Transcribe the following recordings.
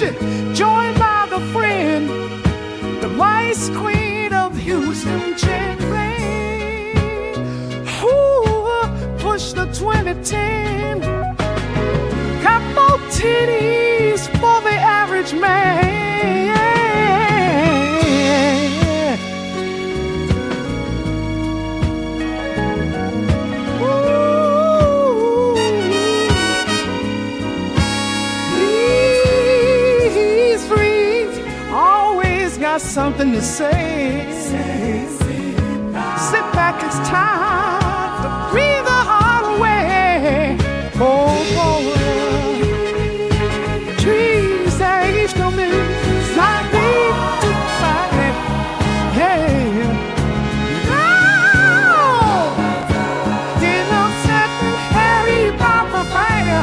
shit. Joined by the friend, the vice queen of Houston gently, who pushed the 2010. Got more titties for the average man. Something to say. Sit back, it's time to breathe the heart away. Oh, trees that each come in, like deep to fight. Yeah. Oh, did not set the Harry Potter fire.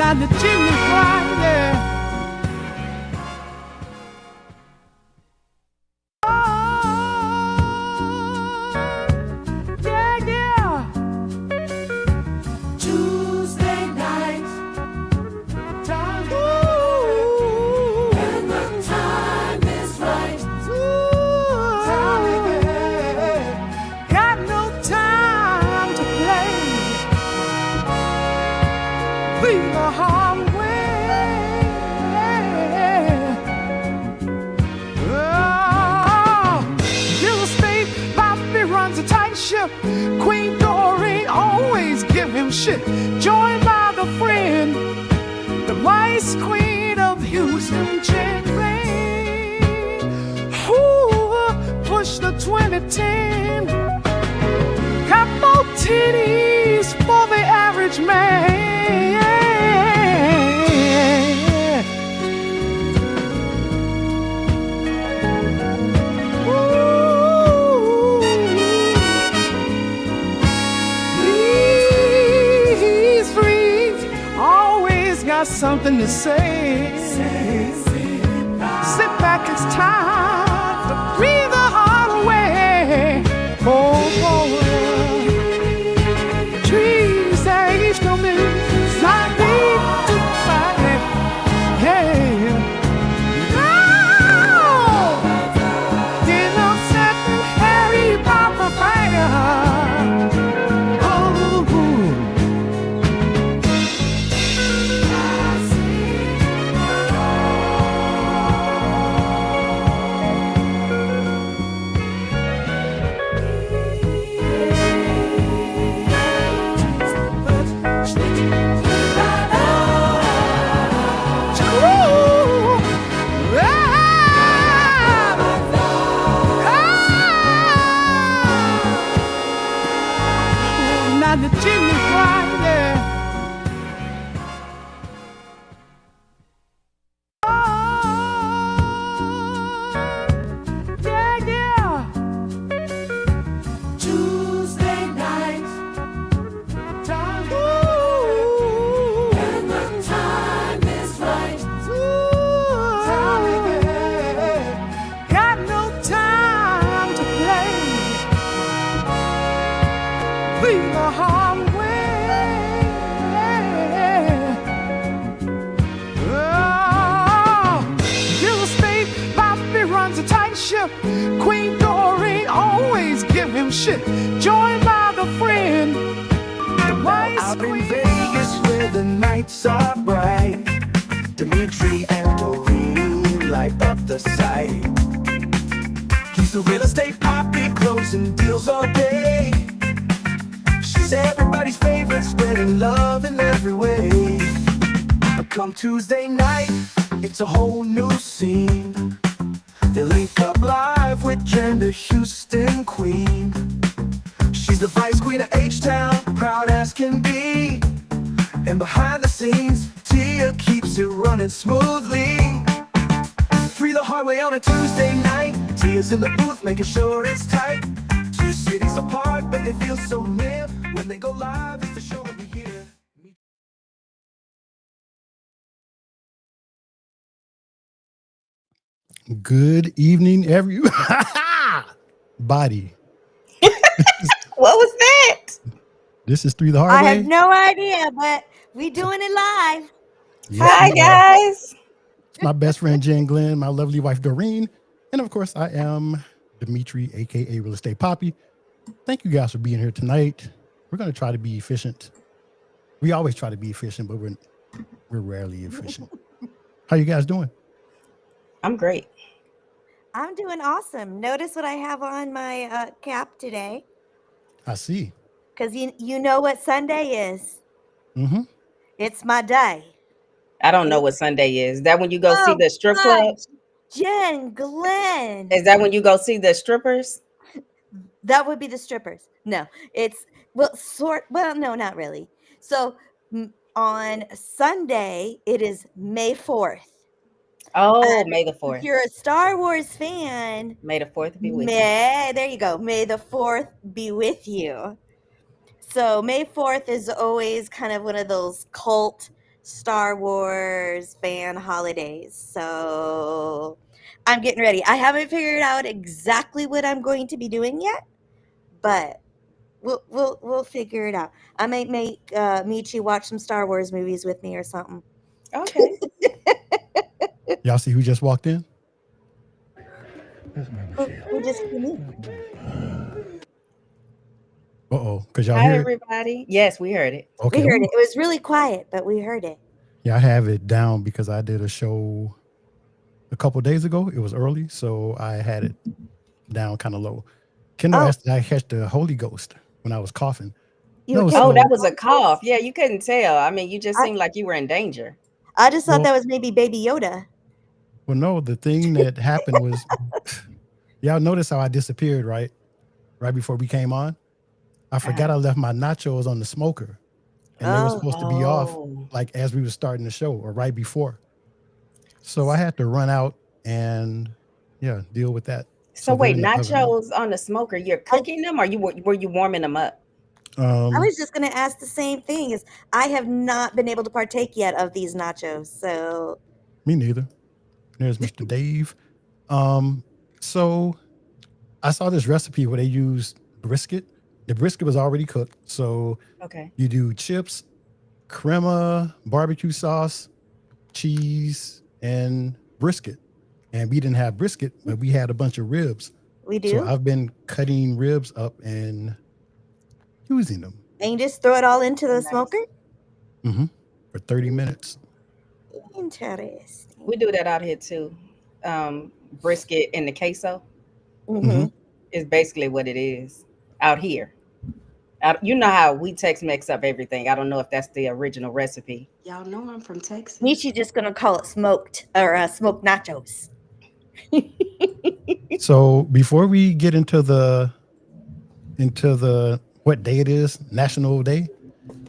The chimney fire, yeah. Oh, yeah, yeah. Tuesday night, time, ooh, when the time is right. Ooh, time, yeah. Got no time to play. Leave a Hardway. Oh, Real Estate Papi runs a tight ship. Queen Dorene always give him shit. Joined by the friend, the vice queen of Houston gently, who pushed the 2010. Got more titties for the average man. Something to say. Sit back, it's time to breathe the heart away. Oh, trees that each come in, like deep to fight. Yeah. Oh, did not set the Harry Potter fire. The chimney fire, yeah. Oh, yeah, yeah. Tuesday night, time, ooh, when the time is right. Ooh, time, yeah. Got no time to play. Leave a Hardway. Oh, Real Estate Papi runs a tight ship. Queen Dorene always give him shit. Joined by the friend, the vice out queen. in Vegas where the nights are bright, Dimitri and Dorene light up the site. He's the Real Estate Papi, closing deals all day. She's everybody's favorite, spreading love in every way. But come Tuesday night, it's a whole new scene. They link up live with Jen, the Houston queen. She's the vice queen of H-Town, proud as can be. And behind the scenes, Tia keeps keeps it running smoothly. Free the Hardway on a Tuesday night. Tears in the booth, making sure it's tight. Two cities apart, but they feel so near. When they go live, it's the show of the year. Good evening, everybody. What was that? This is Through the I Hardway. have no idea, but we doing it live. Yes, Hi, we are. guys. It's my best friend Jen Glenn, my lovely wife Dorene, and of course I am Dimitri, aka Real Estate Papi. Thank you guys for being here tonight. We're going to try to be efficient. We always try to be efficient, but we're rarely efficient. How you guys doing? I'm great. I'm doing awesome. Notice what I have on my cap today, I see. because you know what Sunday is. Mm-hmm. It's my day. I don't know what Sunday is. Is that when you go see Oh, the strip God. clubs? Jen Glenn. Is that when you go see the strippers? That would be the strippers. No, it's well, no, not really. So on Sunday, it is May 4th. Oh, And May the if 4th. you're a Star Wars fan, May the 4th be with you. there you go. May the 4th be with you. So May 4th is always kind of one of those cult Star Wars fan holidays. So I'm getting ready. I haven't figured out exactly what I'm going to be doing yet, but we'll figure it out. I might make Michi watch some Star Wars movies with me or something. Okay. Y'all see who just walked in? Who just came in? Uh-oh, because y'all Hi, hear it? everybody. Yes, we heard it. Okay. We heard Ooh. it. It was really quiet, but we heard it. Yeah, I have it down because I did a show a couple days ago. It was early, so I had it down kind of low. Kendall asked that I catch the Holy Ghost when I was coughing. You were No, catching Oh, so that was a cough. Yeah, you couldn't tell. I mean, you just I- seemed like you were in danger. I just thought Well- that was maybe Baby Yoda. well, no, the thing that happened was y'all notice how I disappeared, right? Right before we came on. I forgot I left my nachos on the smoker. And they were supposed to be off Oh. like as we were starting the show or right before. So I had to run out and deal with that. So they're wait, in the oven now. nachos on the smoker, you're cooking them or were you warming them up? I was just going to ask the same thing. Is I have not been able to partake yet of these nachos. So Me neither. There's Mr. Dave. So I saw this recipe where they used brisket. The brisket was already cooked. So Okay. you do chips, crema, barbecue sauce, cheese, and brisket. And we didn't have brisket, but we had a bunch of ribs. we do. So I've been cutting ribs up and using them And you just throw it all into the Nice. smoker? for 30 minutes. Interesting. We do that out here too. Brisket in the queso Mhm. is basically what it is out here. You know how we Tex-Mex up everything. I don't know if that's the original recipe. Y'all know I'm from Texas. Michi's just going to call it smoked or smoked nachos. So before we get into the what day it is, National Day,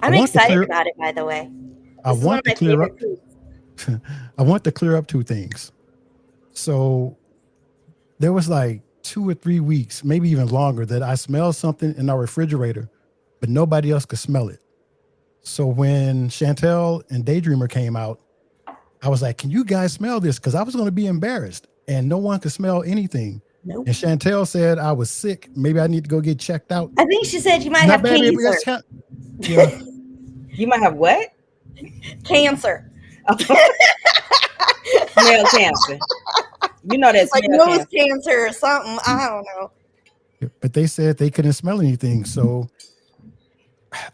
I'm want to excited clear- about it, by the way. I This is one want of to my clear up. favorite foods. I want to clear up two things. So there was like 2 or 3 weeks, maybe even longer, that I smelled something in our refrigerator, but nobody else could smell it. So when Chantel and Daydreamer came out, I was like, can you guys smell this? Because I was going to be embarrassed and no one could smell anything. Nope. And Chantel said I was sick. Maybe I need to go get checked out. I think she said you might have baby, cancer. that's kind- yeah. You might have what? Cancer. Smell cancer. You know that's Like smell nose cancer. cancer or something. I don't know. But they said they couldn't smell anything. So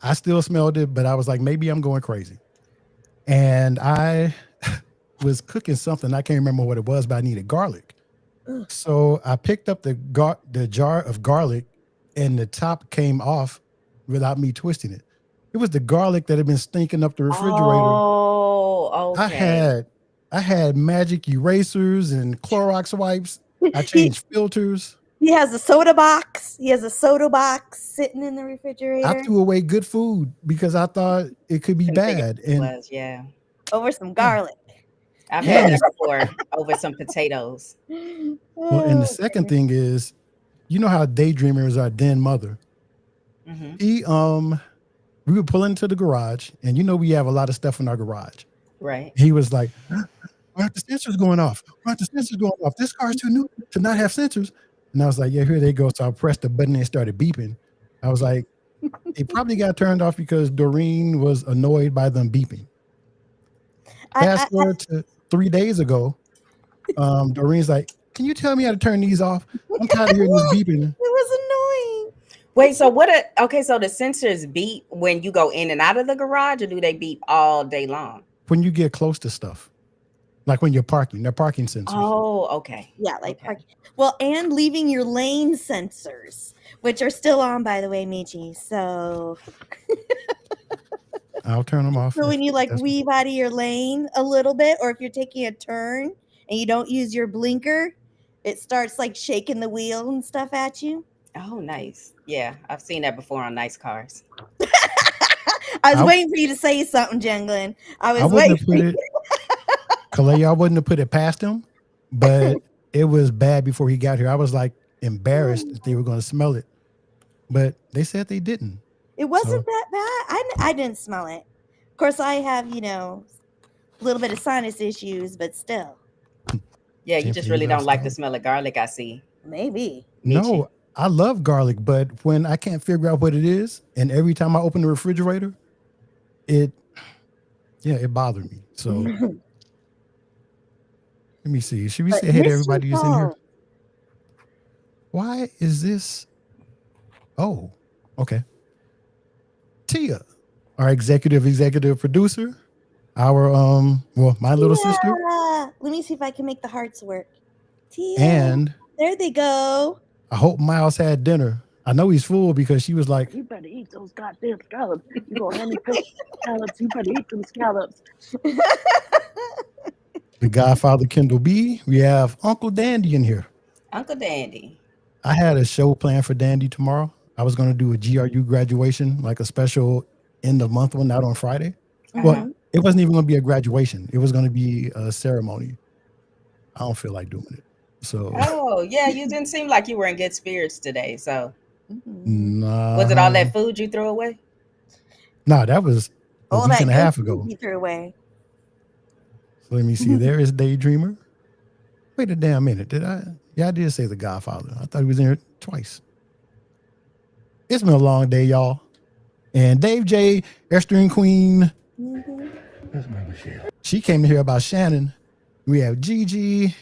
I still smelled it, but I was like, maybe I'm going crazy. And I was cooking something. I can't remember what it was, but I needed garlic. So I picked up the jar of garlic and the top came off without me twisting it. It was the garlic that had been stinking up the refrigerator. Oh, okay. I had magic erasers and Clorox wipes. I changed filters. He has a soda box. He has a soda box sitting in the refrigerator I threw away good food because I thought it could be Couldn't figure bad. it And was, yeah. over some garlic. I've had And that the, before over some potatoes. well, and the Oh, second thing is, you know how Daydreamer is our den mother. Hmm. He we would pull into the garage, and we have a lot of stuff in our garage. Right. He was like, "Why aren't the sensors going off? Why aren't the sensors going off? This car's too new to not have sensors." And I was like, "Yeah, here they go." So I pressed the button and it started beeping. I was like, it probably got turned off because Dorene was annoyed by them beeping. I Fast forward to 3 days ago, Dorene's like, "Can you tell me how to turn these off? I'm tired of hearing this beeping." it was annoying. Wait, so okay, so the sensors beep when you go in and out of the garage, or do they beep all day long? When you get close to stuff, like when you're parking, they're parking sensors. Oh, okay. Yeah, like Okay. parking. Well, and leaving your lane sensors, which are still on, by the way, Michi. So I'll turn them off. when you like That's weave out of your lane a little bit, or if you're taking a turn and you don't use your blinker, it starts like shaking the wheel and stuff at you. Oh, nice. Yeah, I've seen that before on nice cars. I was I, waiting for you to say something, Jenglin. I I was wouldn't waiting have for put you. it, Kalei, I wouldn't have put it past him, but it was bad before he got here. I was like embarrassed that they were going to smell it, but they said they didn't. It wasn't So that bad. I didn't smell it. Of course, I have, a little bit of sinus issues, but still, Yeah, you just Gently really little don't like the stone. smell of garlic, I see. maybe. Michi. No, I love garlic, but when I can't figure out what it is, and every time I open the refrigerator, it bothered me. So let me see. Should we But say hey to mystery everybody who's in here? solved. Why is this? Oh, okay. Tia, our executive producer, our my little sister, Yeah. Let me see if I can make the hearts work. Tia. and There they go. I hope Miles had dinner. I know he's full because she was like, You better eat those goddamn scallops. You gonna hand me them scallops? You better eat them scallops. the Godfather Kendall B. We have Uncle Dandy in here. Uncle Dandy. I had a show planned for Dandy tomorrow. I was going to do a GRU graduation, like a special end of month one, out on Friday. Well, it wasn't even going to be a graduation. It was going to be a ceremony. I don't feel like doing it. So, Oh, yeah, you didn't seem like you were in good spirits today. So, nah, was it all that food you threw away? Nah, that was a All week that and a good half food ago. you threw away. So let me see. There is Daydreamer. Wait a damn minute. Did I? Yeah, I did say the Godfather. I thought he was in here twice. It's been a long day, y'all. And Dave J, Airstream Queen. That's my Michelle. She came to hear about Shannon. We have Gigi.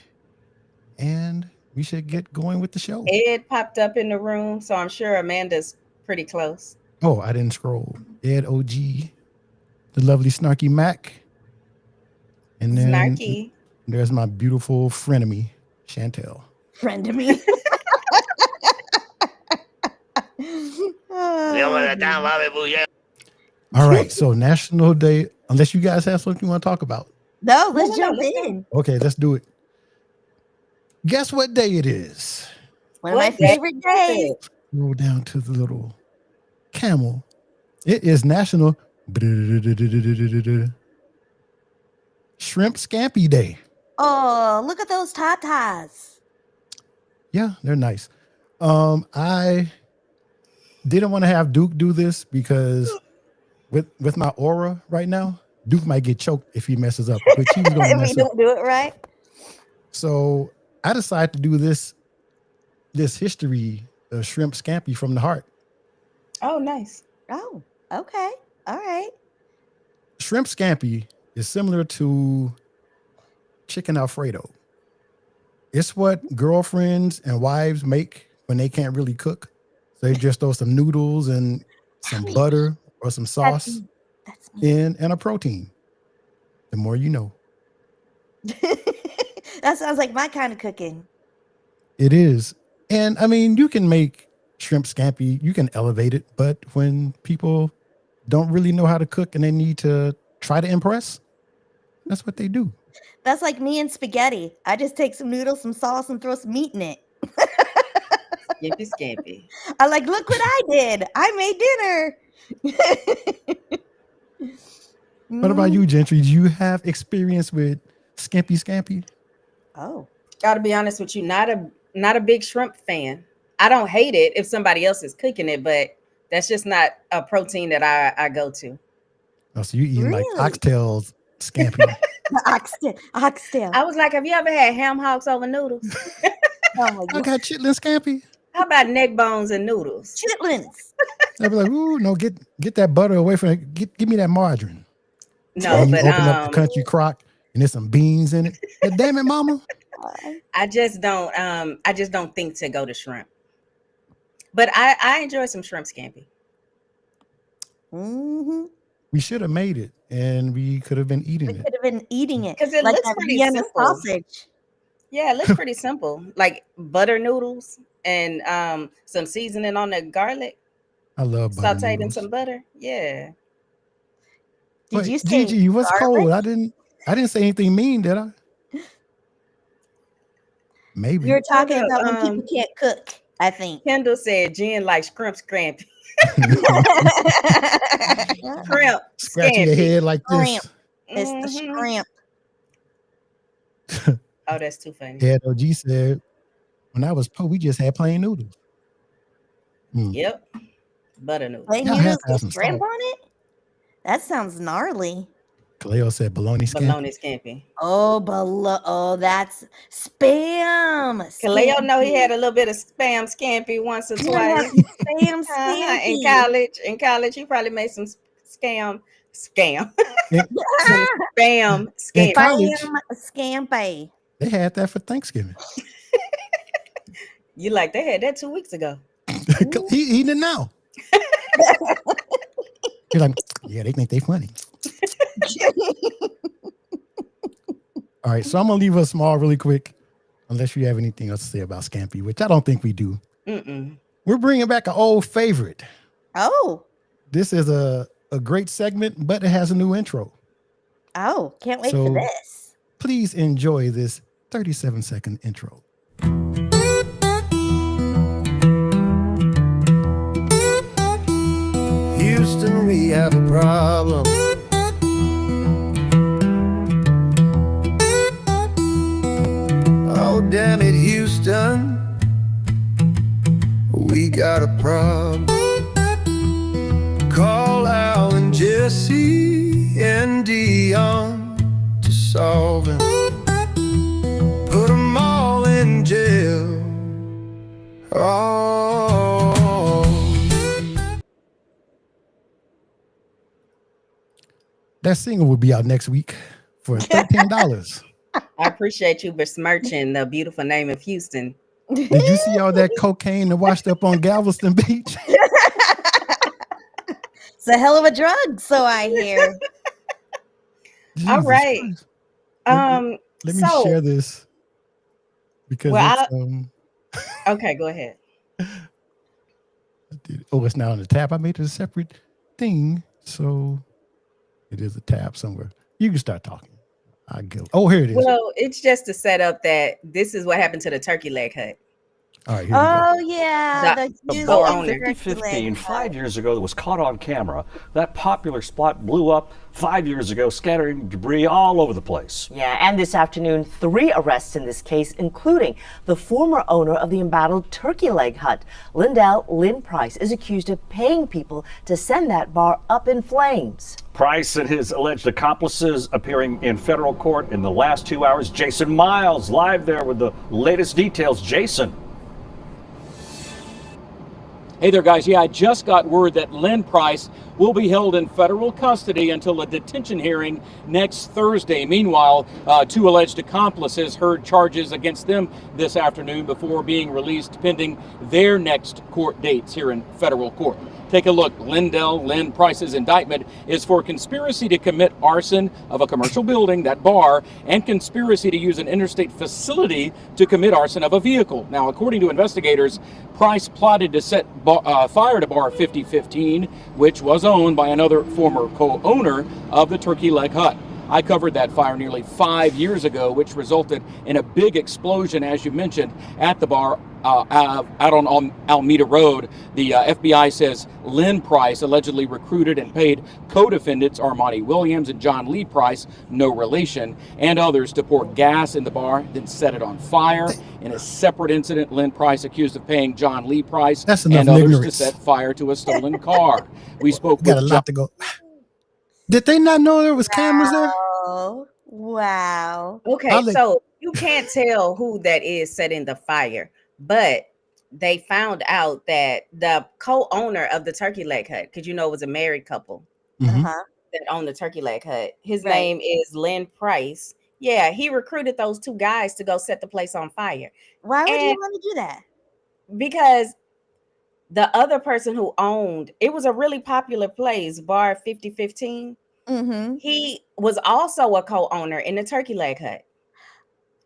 And we should get going with the show. Ed popped up in the room, so I'm sure Amanda's pretty close. Oh, I didn't scroll. Ed OG, the lovely Snarky Mac. And then Snarky. there's my beautiful frenemy, Chantel. Friend of me. All right, so National Day, unless you guys have something you want to talk about. No, let's No, jump let's go. in. Okay, let's do it. Guess what day it is? One of my What day favorite is days. it? Roll down to the little camel. It is National Shrimp Scampi Day. Oh, look at those tatas. Yeah, they're nice. I didn't want to have Duke do this because with my aura right now, Duke might get choked if he messes up, which he was going to If we mess up. don't do it right. So I decided to do this history of shrimp scampi from the heart. Oh, nice. Oh, okay. All right. Shrimp scampi is similar to chicken Alfredo. It's what girlfriends and wives make when they can't really cook. So they just throw some noodles and some butter or some sauce That's me. in and a protein. The more you know. That sounds like my kind of cooking. It is. And I mean, you can make shrimp scampi, you can elevate it, but when people don't really know how to cook and they need to try to impress, that's what they do. That's like me and spaghetti. I just take some noodles, some sauce, and throw some meat in it. Skimpy Scampy. I like, look what I did. I made dinner. What about you, Gentry? Do you have experience with Scampi. Oh. Gotta be honest with you, not a big shrimp fan. I don't hate it if somebody else is cooking it, but that's just not a protein that I go to. Oh, so you eating like Really? oxtails scampi. Oxtail. I was like, have you ever had ham hocks over noodles? Oh my I god. got chitlin scampi. How about neck bones and noodles? Chitlins. I'd be like, ooh, no, get that butter away from it. Give me that margarine. No, And you but open up the country crock and there's some beans in it. But damn it, mama. I just don't think to go to shrimp. But I enjoy some shrimp scampi. Mm-hmm. We should have made it and we could have been eating We it. could have been eating it. 'Cause it like looks that pretty Vienna simple. sausage. Yeah, it looks pretty simple. Like butter noodles and some seasoning on the garlic, I love butter sauteed in noodles. some butter. Yeah. Did Wait, you say Gigi, what's garlic? cold? I didn't say anything mean, did I? Maybe. You're talking No, about when people can't cook, I think. Kendall said Jen likes shrimp scampi. Shrimp Scratching your scampi. head like this. Shrimp. It's the Mhm. shrimp. Oh, that's too funny. Dad OG said, when I was poor, we just had plain noodles. Yep. Butter noodles. Plain Y'all have noodles to have with some shrimp salt. on it? That sounds gnarly. Kaleo said bologna scampi. Bologna scampi. Oh, that's spam. Kaleo know he scampi. had a little bit of spam scampi once or You gotta have twice. some spam In scampi. college, he probably made some scam. In, Some spam in scampi. college, Spam scampi. they had that for Thanksgiving. You like they had that 2 weeks ago. He eating it now. You're like, yeah, they think they funny. All right, so I'm gonna leave us small really quick, unless you have anything else to say about scampi, which I don't think we do. Mm-mm. We're bringing back an old favorite. Oh, This is a great segment, but it has a new intro. can't wait So- for this. Please enjoy this 37-second intro. Houston, we have a problem. Oh, damn it, Houston. We got a problem. Call Al and Jesse and Dion to solve it. Put them all in jail. Oh. That single will be out next week for $13. I appreciate you besmirching the beautiful name of Houston. Did you see all that cocaine that washed up on Galveston Beach? It's a hell of a drug, so I hear. All Jesus right. Christ. Let me So- share this because Well, it's, Okay, go ahead. it's now on the tab. I made it a separate thing, so it is a tab somewhere. You can start talking. I go. Oh, here it is. Well, it's just to set up that this is what happened to the turkey leg hut. All right, here we go. Oh yeah, The the bar bar owner. 2015, 5 years ago, that was caught on camera. That popular spot blew up 5 years ago, scattering debris all over the place. Yeah, and this afternoon, 3 arrests in this case, including the former owner of the embattled turkey leg hut. Lindell Lynn Price is accused of paying people to send that bar up in flames. Price and his alleged accomplices appearing in federal court in the last 2 hours. Jason Miles live there with the latest details. Jason. Hey there, guys. Yeah, I just got word that Lynn Price will be held in federal custody until a detention hearing next Thursday. Meanwhile, 2 alleged accomplices heard charges against them this afternoon before being released pending their next court dates here in federal court. Take a look. Lindell Lynn Price's indictment is for conspiracy to commit arson of a commercial building, that bar, and conspiracy to use an interstate facility to commit arson of a vehicle. Now, according to investigators, Price plotted to set fire to bar 5015, which was owned by another former co-owner of the turkey leg hut. I covered that fire nearly 5 years ago, which resulted in a big explosion, as you mentioned, at the bar out on Alameda Road. The FBI says Lynn Price allegedly recruited and paid co-defendants Armani Williams and John Lee Price, no relation, and others to pour gas in the bar, then set it on fire. In a separate incident, Lynn Price accused of paying John Lee Price and others ignorance. to set fire to a stolen car. We spoke Got with a lot to go. Did they not know there was cameras there? Oh, wow. Okay, so you can't tell who that is setting the fire, but they found out that the co-owner of the turkey leg hut, because it was a married couple that owned the turkey leg hut. His name is Lynn Price. Yeah, he recruited those two guys to go set the place on fire. Why would you want to do that? Because the other person who owned it was a really popular place, Bar 5015. He was also a co-owner in the turkey leg hut.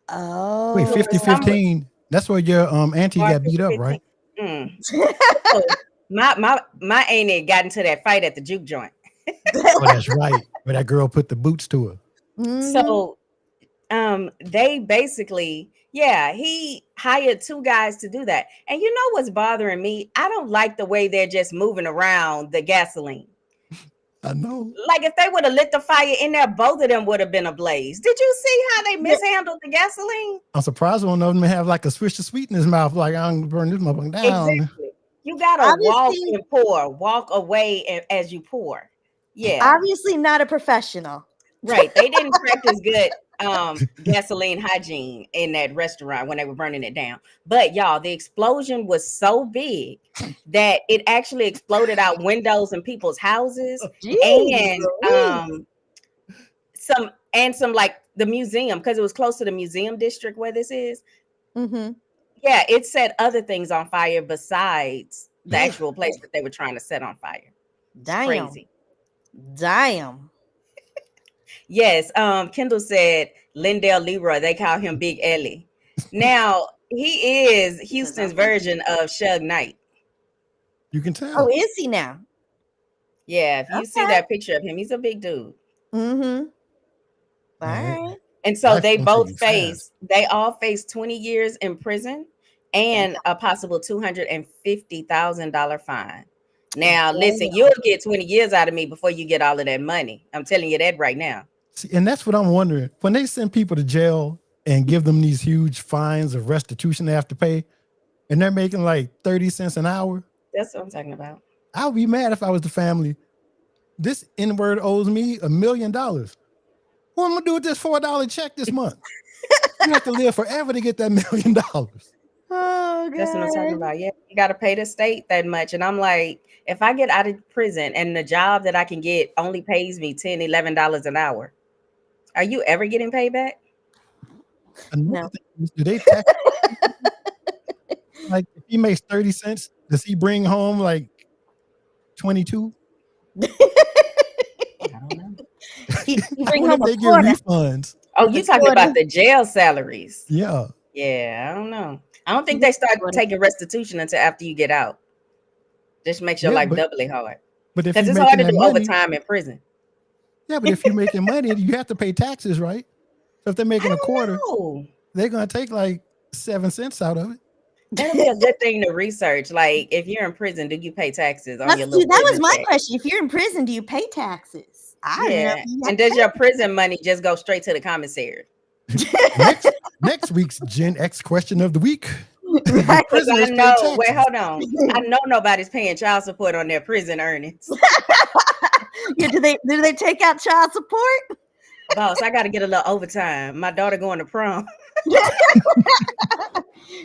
Oh, wait, 5015. That's where your auntie got beat up, right? So my auntie got into that fight at the juke joint. Oh, that's right. Where that girl put the boots to her. So they basically, he hired two guys to do that. And you know what's bothering me? I don't like the way they're just moving around the gasoline. I know. Like if they would have lit the fire in there, both of them would have been ablaze. Did you see how they mishandled the gasoline? I'm surprised one of them have like a switch of sweet in his mouth, like I'm gonna burn this motherfucker down. Exactly. You gotta walk and pour, walk away as you pour. Yeah. Obviously not a professional. Right. They didn't practice good gasoline hygiene in that restaurant when they were burning it down. But y'all, the explosion was so big that it actually exploded out windows in people's houses. And some like the museum, because it was close to the museum district where this is. Yeah, it set other things on fire besides the actual place that they were trying to set on fire. Damn. Crazy. Damn. Yes, Kendall said Lindell Leroy. They call him Big Ellie. Now he is Houston's version of Suge Knight. You can tell. Oh, is he now? Yeah, if you see that picture of him, he's a big dude. All right. And so they all face 20 years in prison and a possible $250,000 fine. Now, listen, you'll get 20 years out of me before you get all of that money. I'm telling you that right now. See, and that's what I'm wondering. When they send people to jail and give them these huge fines of restitution they have to pay, and they're making like 30 cents an hour. That's what I'm talking about. I would be mad if I was the family. This N-word owes me $1 million. What am I gonna do with this $4 check this month? You have to live forever to get that $1 million. Oh, God. That's what I'm talking about. Yeah, you got to pay the state that much. And I'm like, if I get out of prison and the job that I can get only pays me $10, $11 an hour, are you ever getting paid back? No. Do they tax? Like if he makes 30 cents, does he bring home like 22? I don't know. He bring What home if they a get quarter. refunds? Oh, you talking about the jail salaries? Yeah. Yeah, I don't know. I don't think they start taking restitution until after you get out. Just makes your life doubly hard. But if because you're it's hard to making do that money, overtime in prison. yeah, but if you're making money, you have to pay taxes, right? So if they're making a quarter, they're gonna take like 7 cents out of it. That'll be a good thing to research. Like, if you're in prison, do you pay taxes on your That little was prison my check? question. If you're in prison, do you pay taxes? Yeah. And does your prison money just go straight to the commissary? Next week's Gen X question of the week. Right. Because I know, wait, hold on. I know nobody's paying child support on their prison earnings. Yeah, do they take out child support? Boss, I got to get a little overtime. My daughter going to prom.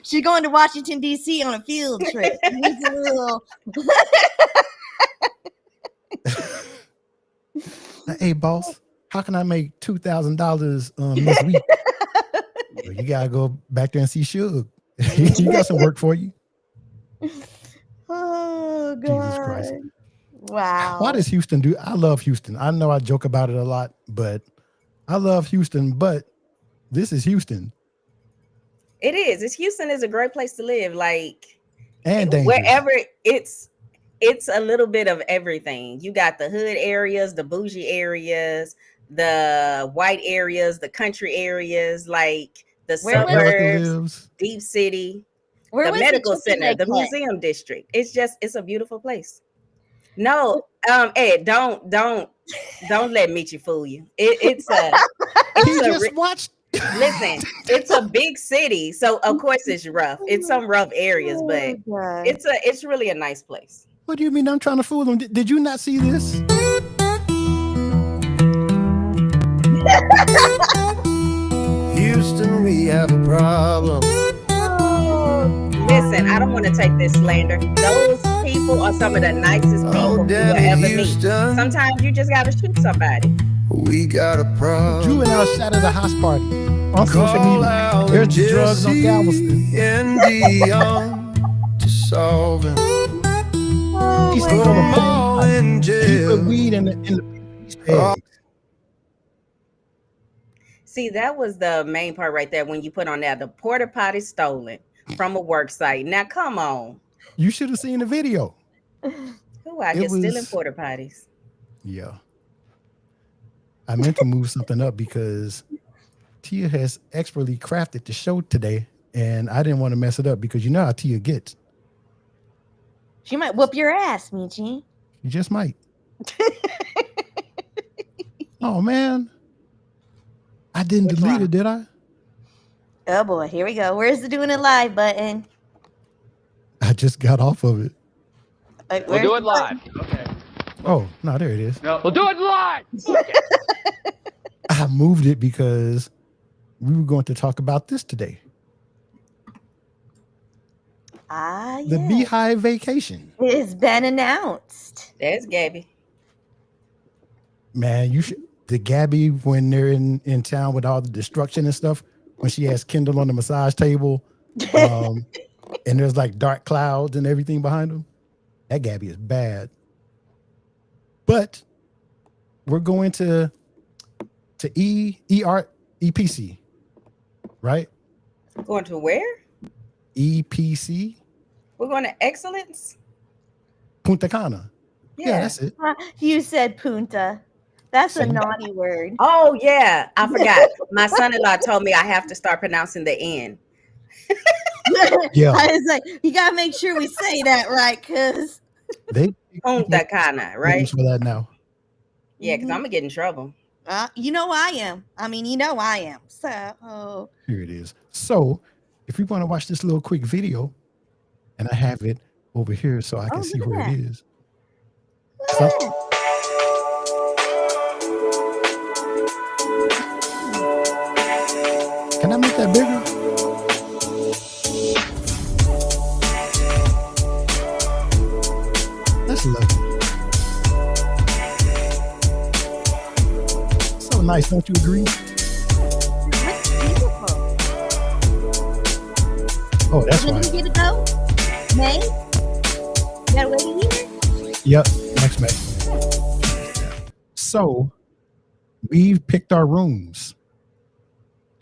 She's going to Washington, D.C. on a field trip. Needs a little... Hey, boss, how can I make $2,000 this week? Well, you gotta go back there and see Suge. He got some work for you. Oh, God. Jesus Christ. Wow. Why does Houston do? I love Houston. I know I joke about it a lot, but I love Houston. But this is Houston. It is. Houston is a great place to live. Like, and dangerous. Wherever it's a little bit of everything. You got the hood areas, the bougie areas, the white areas, the country areas, like the Where was- America suburbs, lives. deep city, Where the was medical chicken center, leg the hut? museum district. It's a beautiful place. No, Ed, don't let Michi fool you. It's He a just watched. listen, it's a big city, so of course it's rough. It's some rough areas, but Oh, God. it's really a nice place. What do you mean I'm trying to fool him? Did you not see this? Houston, we have a problem. Listen, I don't want to take this slander. Those people are some of the nicest people Oh, you will damn it, ever meet. Houston. Sometimes you just gotta shoot somebody. We got a problem. Drew and I shot at a house party on social Call media. out There's the drugs on Jesse Galveston. and Dion to solve it. He's my still Put 'em on all in He jail. put weed in the bags. See, that was the main part right there when you put on there the porta potty stolen from a work site. Now come on. You should have seen the video. Who out It here stealing was- porta potties? Yeah. I meant to move something up because Tia has expertly crafted the show today, and I didn't want to mess it up because you know how Tia gets. She might whoop your ass, Michi. You just might. Oh, man. I didn't What's delete wrong? it, did I? Oh boy, here we go. Where's the doing it live button? I just got off of it. Like, We'll where's do the it live. Okay. Oh, no, there it is. No, we'll do it live. Okay. I moved it because we were going to talk about this today. Ah, The yeah. Beehive Vacation. It's been announced. There's Gabby. Man, you should. The Gabby, when they're in town with all the destruction and stuff, when she has Kendall on the massage table, and there's like dark clouds and everything behind them, that Gabby is bad. But we're going to EPC, right? Going to where? EPC, We're going to Excellence? Punta Cana. Yeah, that's it. You said punta. That's a Same. naughty word. Oh, yeah. I forgot. My son-in-law told me I have to start pronouncing the N. Yeah. I was like, you gotta make sure we say that right, cause They Punta Cana, right? for that now. Yeah, because I'm going to get in trouble. you know I am. I mean, you know I am. So Here it is. So if we want to watch this little quick video, and I have it over here so I can see look at where that. it is. look at that. Can I make that bigger? That's lovely. So nice, don't you agree? Looks beautiful. Oh, that's When right. do we get to go? May? You gotta wait a year? Yep, next May. So we've picked our rooms.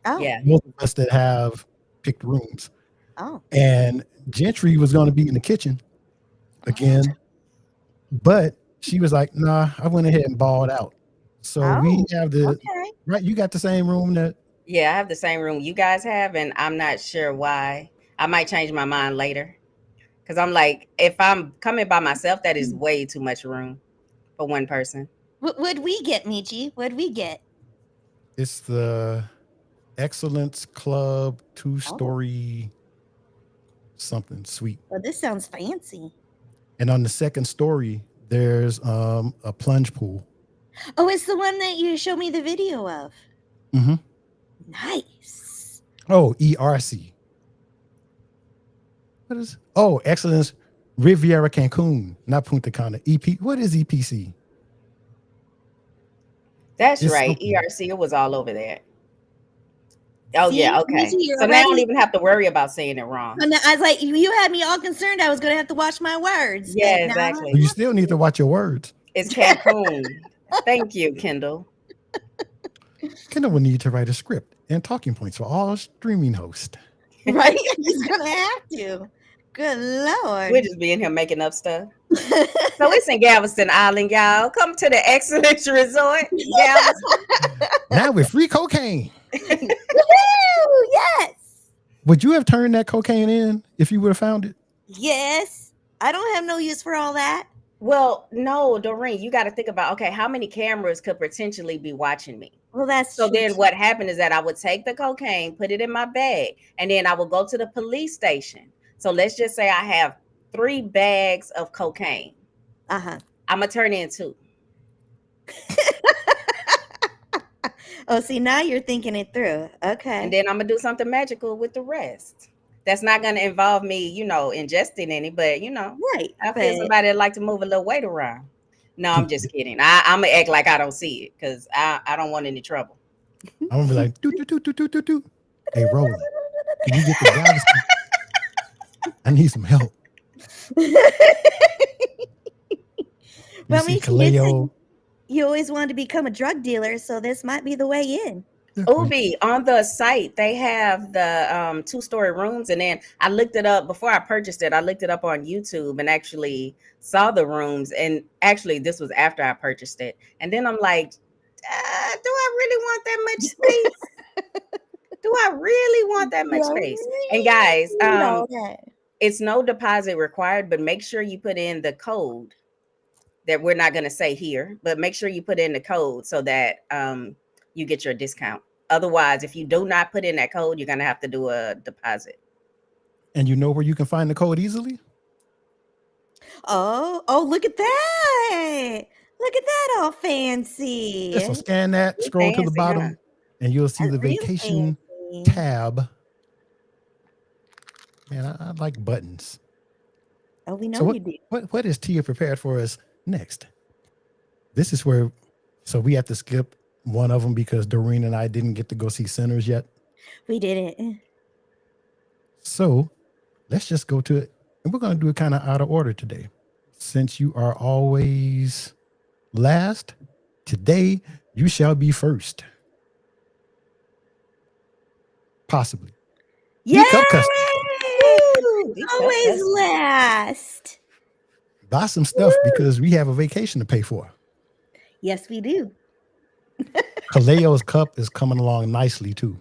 Oh. Yeah. Most of us that have picked rooms. Oh. And Gentry was going to be in the kitchen again, but she was like, "Nah, I went ahead and balled out." So we have the Okay. right. You got the same room that Yeah, I have the same room you guys have, and I'm not sure why. I might change my mind later. Because I'm like, if I'm coming by myself, that is way too much room for one person. What would we get, Michi? What'd we get? it's the Excellence Club 2-story something suite, Well, this sounds fancy. and on the second story there's a plunge pool. Oh, it's the one that you showed me the video of. Mm-hmm. Nice. Oh, ERC. What is? Oh, Excellence Riviera Cancun, not Punta Cana. EP. What is EPC? That's It's right. something. ERC, it was all over there. Oh, See? yeah. Okay. Michi, you're So now I don't already- even have to worry about saying it wrong. And I was like, you had me all concerned. I was going to have to watch my words. Yeah, but now- exactly. Well, you still need to watch your words. It's Cancun. Thank you, Kendall. Kendall will need to write a script and talking points for all streaming hosts. Right? He's going to have to. Good Lord. We're just being here making up stuff. So it's in Galveston Island, y'all. Come to the Excellence Resort, Galveston. Now with free cocaine. Woohoo! Yes. Would you have turned that cocaine in if you would have found it? Yes. I don't have no use for all that. Well, no, Doreen, you got to think about, okay, how many cameras could potentially be watching me? Well, that's So true. then what happened is that I would take the cocaine, put it in my bag, and then I would go to the police station. So let's just say I have 3 bags of cocaine. Uh-huh. I'm going to turn in 2. Oh, see, now you're thinking it through. Okay. And then I'm going to do something magical with the rest. That's not going to involve me, ingesting any, but, right. I feel somebody that like to move a little weight around. No, I'm just kidding. I'm going to act like I don't see it because I don't want any trouble. I'm going to be like, do. Hey, Roland, can you get the Galveston? I need some help. Well, I mean, Kaleo. You always wanted to become a drug dealer, so this might be the way in. Ubi, on the site, they have the 2-story rooms. And then I looked it up before I purchased it. I looked it up on YouTube and actually saw the rooms. And actually, this was after I purchased it. And then I'm like, do I really want that much space? Do I really want that much space? And guys, it's no deposit required, but make sure you put in the code that we're not going to say here, but make sure you put in the code so that you get your discount. Otherwise, if you do not put in that code, you're going to have to do a deposit. And you know where you can find the code easily? Oh, look at that. Look at that, all fancy. Yeah, so scan that, scroll to the bottom, and you'll see the vacation tab. Man, I like buttons. Oh, we know you do. What is Tia prepared for us next? This is where, so we have to skip one of them because Dorene and I didn't get to go see Sinners yet. We didn't. So let's just go to it. And we're going to do it kind of out of order today. Since you are always last, today you shall be first. Possibly. Yay! Cup custom. Always last. Buy some stuff because we have a vacation to pay for. Yes, we do. Kaleo's cup is coming along nicely too.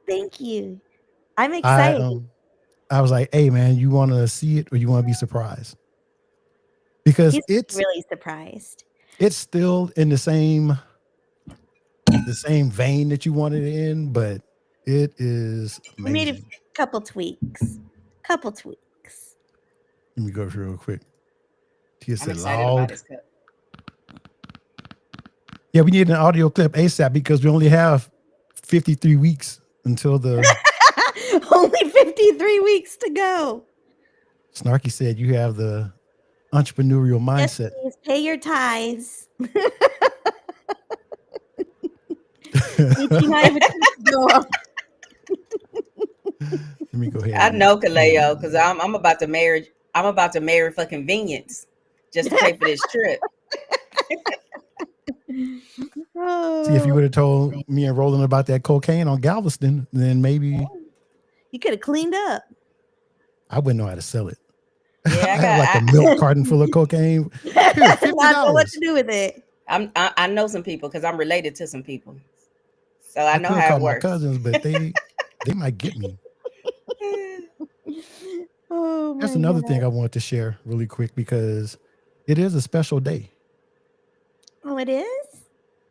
Thank you. I'm excited. I was like, hey man, you want to see it or you want to be surprised? Because it's really surprised. It's still in the same vein that you wanted it in, but it is amazing. We made a couple tweaks. Let me go through real quick. Tia said excited loud. about this cup. Yeah, we need an audio clip ASAP because we only have 53 weeks until the only 53 weeks to go. Snarky said you have the entrepreneurial mindset. Yes, please pay your tithes. Let me go ahead. I know Kaleo because I'm about to marry. I'm about to marry for convenience, just to pay for this trip. See, if you would have told me and Roland about that cocaine on Galveston, then maybe you could have cleaned up. I wouldn't know how to sell it. Yeah, I have like a milk carton full of cocaine. Here, $50. I know what to do with it. I know some people because I'm related to some people, so I know how call it works. My cousins, but they might get me. That's another thing I wanted to share really quick because it is a special day. Oh, it is?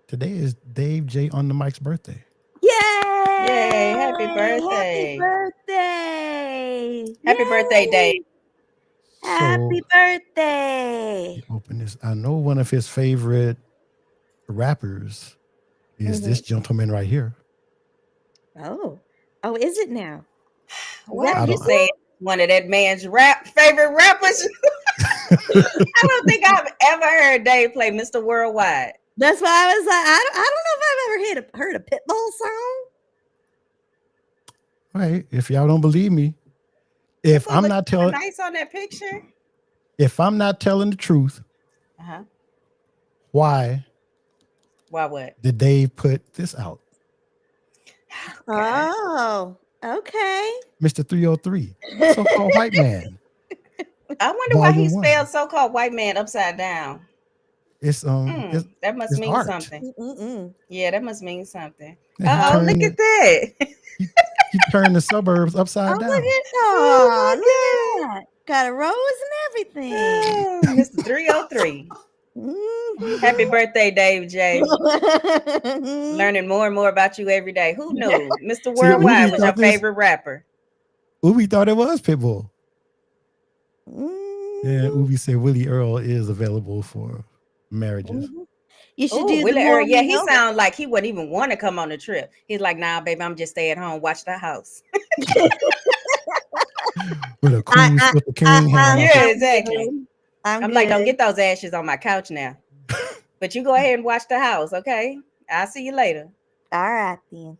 Today is Dave J. on the Mic's birthday. Yay! Yay! Happy birthday! Happy birthday! Happy birthday, Dave! Happy birthday! Open this. I know one of his favorite rappers is this gentleman right here. Oh, is it now? What you say? One of that man's favorite rappers? I don't think I've ever heard Dave play Mr. Worldwide. That's why I was like, I don't know if I've ever heard a Pitbull song. All right, if y'all don't believe me, if I'm not telling nice on that picture, if I'm not telling the truth, why what did Dave put this out? Oh, okay. Mr. 303, so-called white man. I wonder why he Volume 1. spelled so-called white man upside down. It's That must it's mean art. something. Mm-mm. Yeah, that must mean something. Yeah, Oh, look at that. he turned the suburbs Oh, upside look down. at Oh, look at that. Got a rose and everything. Oh, Mr. 303. Mhm. Happy birthday, Dave J. Learning more and more about you every day. Who knew? Mr. See, Worldwide Ubi was your thought this- favorite rapper. Ubi thought it was Pitbull. Mhm. Yeah, Ubi said Willie Earl is available for marriages. Mhm. You should Ooh, do the Willie more Earl. Yeah, we he know. sounds like he wouldn't even want to come on the trip. He's like, nah, baby, I'm just stay at home, watch the house. With a Queen Slipper King hanging off. Yeah, exactly. I'm like, don't good. get those ashes on my couch now. But you go ahead and watch the house, okay? I'll see you later. All right then.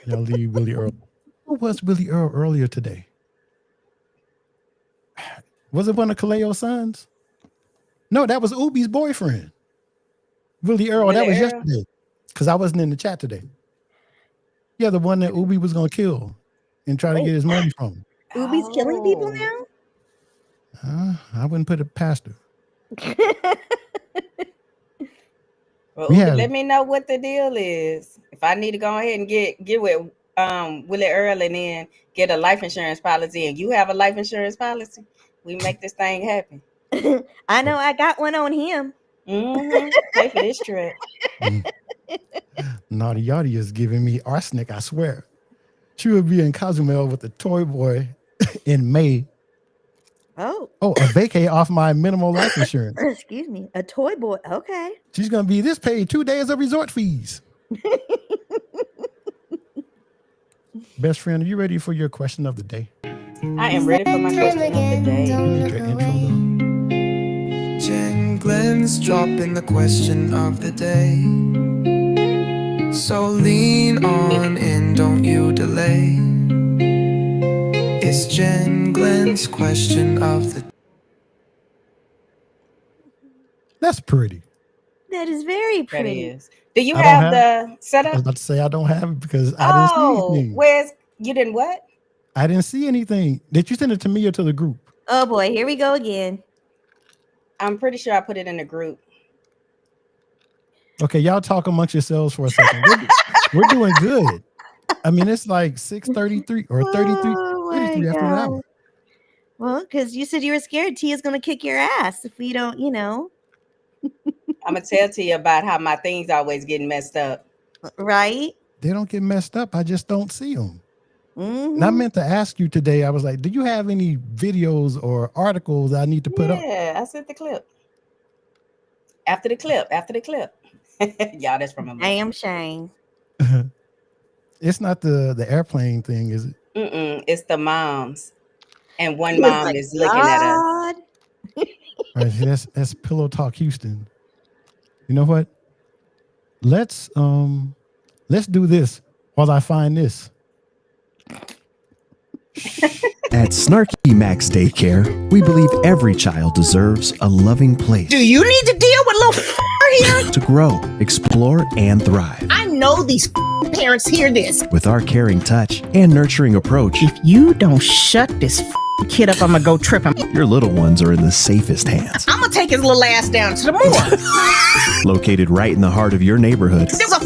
Y'all leave Willie Earl. Who was Willie Earl earlier today? Was it one of Kaleo's sons? No, that was Ubi's boyfriend. Willie Earl, that Willie was Earl? yesterday. Because I wasn't in the chat today. Yeah, the one that Ubi was going to kill and try to get his money from. Ubi's killing people Oh. now? I wouldn't put it past her. Well, We Ubi, have- let me know what the deal is. If I need to go ahead and get with Willie Earl and then get a life insurance policy, and you have a life insurance policy, we make this thing happen. I know I got one on him. Mm-hmm. Pay for this trip. Naughty Yachty is giving me arsenic, I swear. She would be in Cozumel with the toy boy in May. Oh, Oh, a vacay off my minimal life insurance. excuse me. A toy boy. Okay. She's going to be this paid 2 days of resort fees. Best friend, are you ready for your question of the day? I am ready for my question of the day. You need your intro though. Jen Glenn's dropping the question of the day. So lean on in, don't you delay. It's Jen Glenn's question of the day. That's pretty. That is very That pretty. is. Do you I don't have the I was setup? about to say I don't have it because I didn't see Oh, anything. where's you didn't what? I didn't see anything. Did you send it to me or to the group? Oh boy, here we go again. I'm pretty sure I put it in the group. Okay, y'all talk amongst yourselves for a second. We're doing good. I mean, it's like 6:33 or 33, Oh 33 my after an God. hour. Well, because you said you were scared Tia's gonna kick your ass if we don't, I'm gonna tell to you about how my things always getting messed up. right? They don't get messed up. I just don't see them. Mhm. And I meant to ask you today, I was like, do you have any videos or articles I need to put up? Yeah, I sent the clip. After the clip. Y'all, that's from a movie. Damn shame. It's not the airplane thing, is it? It's the moms. And one He was mom like, is looking at us. God. Right, see, that's Pillow Talk Houston. You know what? Let's do this while I find this. At Snarky Max Daycare, we believe every child deserves a loving place Do you need to deal with little here? to grow, explore, and thrive. I know these parents hear this. With our caring touch and nurturing approach, If you don't shut this kid up, I'm gonna go trip him. your little ones are in the safest hands. I'm gonna take his little ass down to the moor. Located right in the heart of your neighborhood, There's a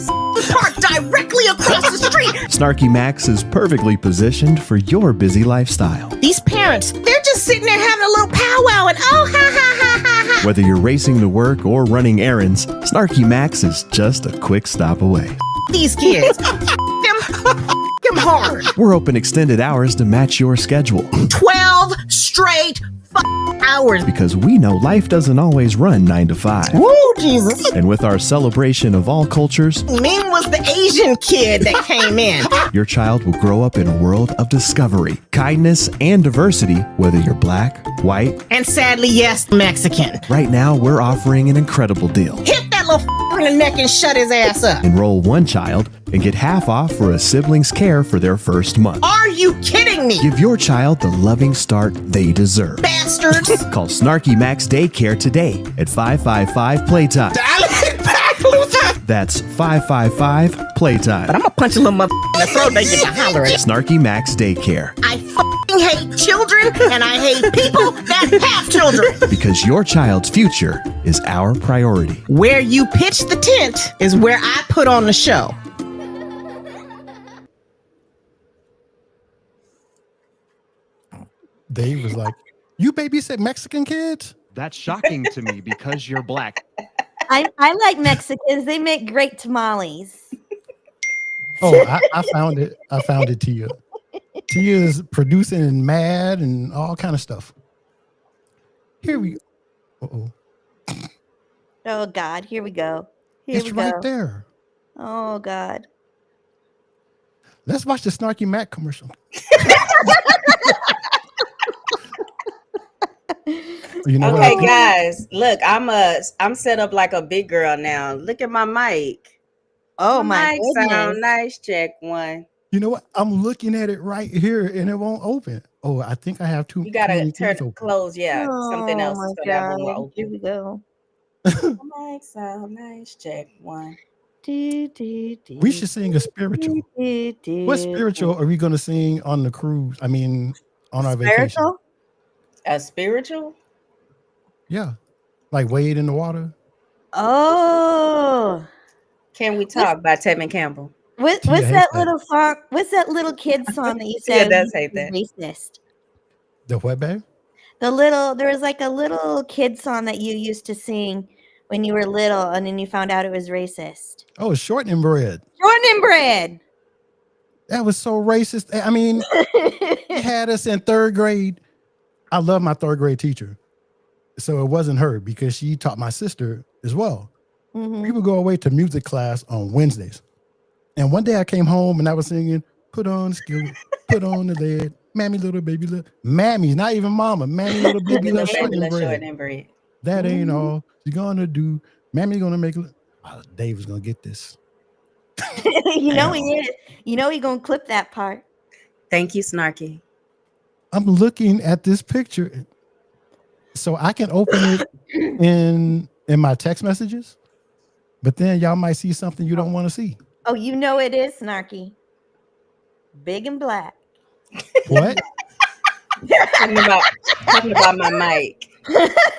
park directly across the street. Snarky Max is perfectly positioned for your busy lifestyle. These parents, they're just sitting there having a little powwow and oh, ha, ha, ha, ha, ha. Whether you're racing to work or running errands, Snarky Max is just a quick stop away. These kids, them hard. We're open extended hours to match your schedule 12 straight hours. because we know life doesn't always run 9 to 5. Woo, Jesus. And with our celebration of all cultures, Ming was the Asian kid that came in. your child will grow up in a world of discovery, kindness, and diversity, whether you're black, white. And sadly, yes, Mexican. Right now, we're offering an incredible deal. Hit that little in the neck and shut his ass up. Enroll one child and get half off for a sibling's care for their first month. Are you kidding me? Give your child the loving start they deserve. Bastards. Call Snarky Max Daycare today at 555 Playtime. Dial it back, Luther. That's 555 Playtime. But I'm gonna punch a little mother in the throat. They get to holler at. Snarky Max Daycare. I hate children, and I hate people that have children. Because your child's future is our priority. Where you pitch the tent is where I put on the show. Dave was like, "You babysit Mexican kids?" That's shocking to me because you're black. I like Mexicans. They make great tamales. Oh, I found it. I found it, Tia. Tia is producing and mad and all kind of stuff. Here we go. Oh God, here we go. It's right there. Oh God. Let's watch the Snarky Mac commercial. Okay, guys, look, I'm set up like a big girl now. Look at my mic. Oh my mic goodness. sound nice. Check one. You know what? I'm looking at it right here and it won't open. Oh, I think I have too. You gotta too turn it close. Yeah, something else is gonna have one open. Here we go. My mic sound nice. Check one. We should sing a spiritual. What spiritual are we going to sing on the cruise? I mean, on our vacation. A spiritual? Yeah, like wade in the water. Oh, Can We Talk by Tevin Campbell. What's that little song? What's that little kid song that you said? does hate that. Racist. The what, babe? There was like a little kid song that you used to sing when you were little, and then you found out it was racist. Oh, shortening bread. Shortening bread. That was so racist. I mean, he had us in third grade. I love my third grade teacher. So it wasn't her because she taught my sister as well. Mm-hmm. We would go away to music class on Wednesdays. And one day I came home and I was singing, put on the skillet, put on the lid, mammy little baby little. Mammy, not even mama. Mammy little baby little shortening bread. That ain't all she's gonna do. Mammy gonna make Dave is gonna get this. You know he is. You know he gonna clip that part. Thank you, Snarky. I'm looking at this picture. So I can open it in my text messages, but then y'all might see something you don't want to see. Oh, you know it is, Snarky. Big and black. What? talking about my mic.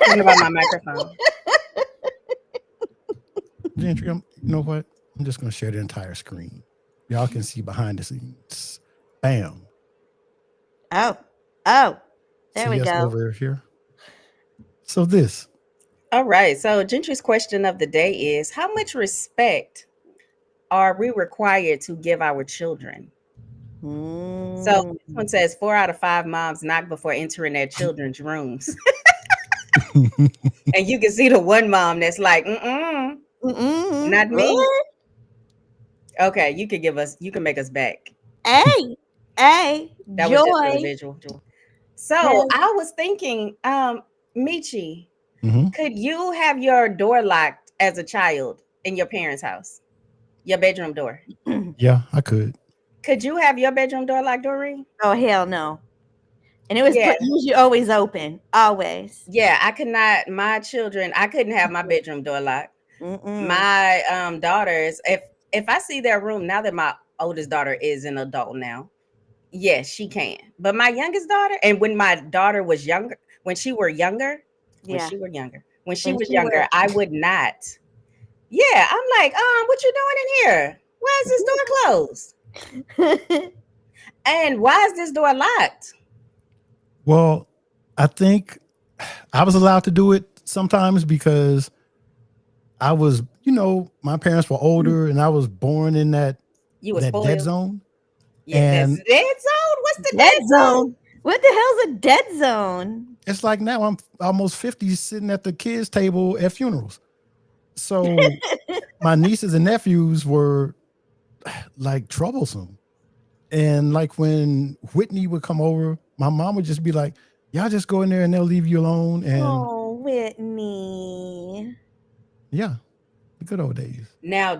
Talking about my microphone. Gentry, you know what? I'm just going to share the entire screen. Y'all can see behind the scenes. Bam. Oh. There see we us go. Over here. So this. All right. So Gentry's question of the day is, how much respect are we required to give our children? So this one says 4 out of 5 moms knock before entering their children's rooms. And you can see the one mom that's like, not me. What? Okay, you can make us back. Hey, That Joy. was just a visual. So I was thinking, Michi, could you have your door locked as a child in your parents' house? Your bedroom door? Yeah, I could. Could you have your bedroom door locked, Dorene? Oh, hell no. And it was usually always open. Always. Yeah, I could not. My children, I couldn't have my bedroom door locked. My daughters, if I see their room, now that my oldest daughter is an adult now, yes, she can. But my youngest daughter, and when my daughter was younger, when she was younger, I would not. Yeah, I'm like, what you doing in here? Why is this door closed? And why is this door locked? Well, I think I was allowed to do it sometimes because I was, my parents were older and I was born in that dead zone. Yeah, and that's dead zone? What's the dead zone? What the hell's a dead zone? It's like now I'm almost 50 sitting at the kids' table at funerals. So my nieces and nephews were like troublesome. And like when Whitney would come over, my mom would just be like, y'all just go in there and they'll leave you alone. And Whitney. Yeah, the good old days. Now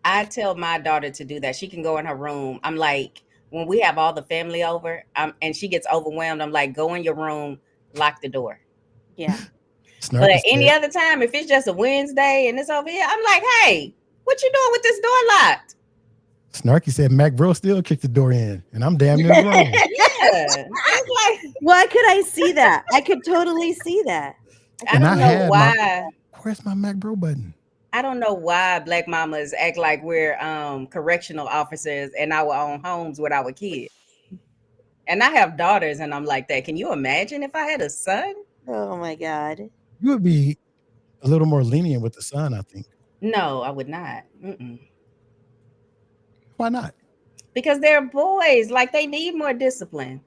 I tell my daughter to do that. She can go in her room. I'm like, when we have all the family over and she gets overwhelmed, I'm like, go in your room, lock the door. Yeah. But any other time, if it's just a Wednesday and it's over here, I'm like, hey, what you doing with this door locked? Snarky said Mac Bro still kicked the door in, and I'm damn near grown. Yeah. It's like, Why could I see that? I could totally see that. I And don't know had why. where's my Mac Bro button? I don't know why black mamas act like we're correctional officers in our own homes with our kids. And I have daughters, and I'm like that. Can you imagine if I had a son? Oh my God. You would be a little more lenient with the son, I think. No, I would not. Why not? Because they're boys. Like, they need more discipline.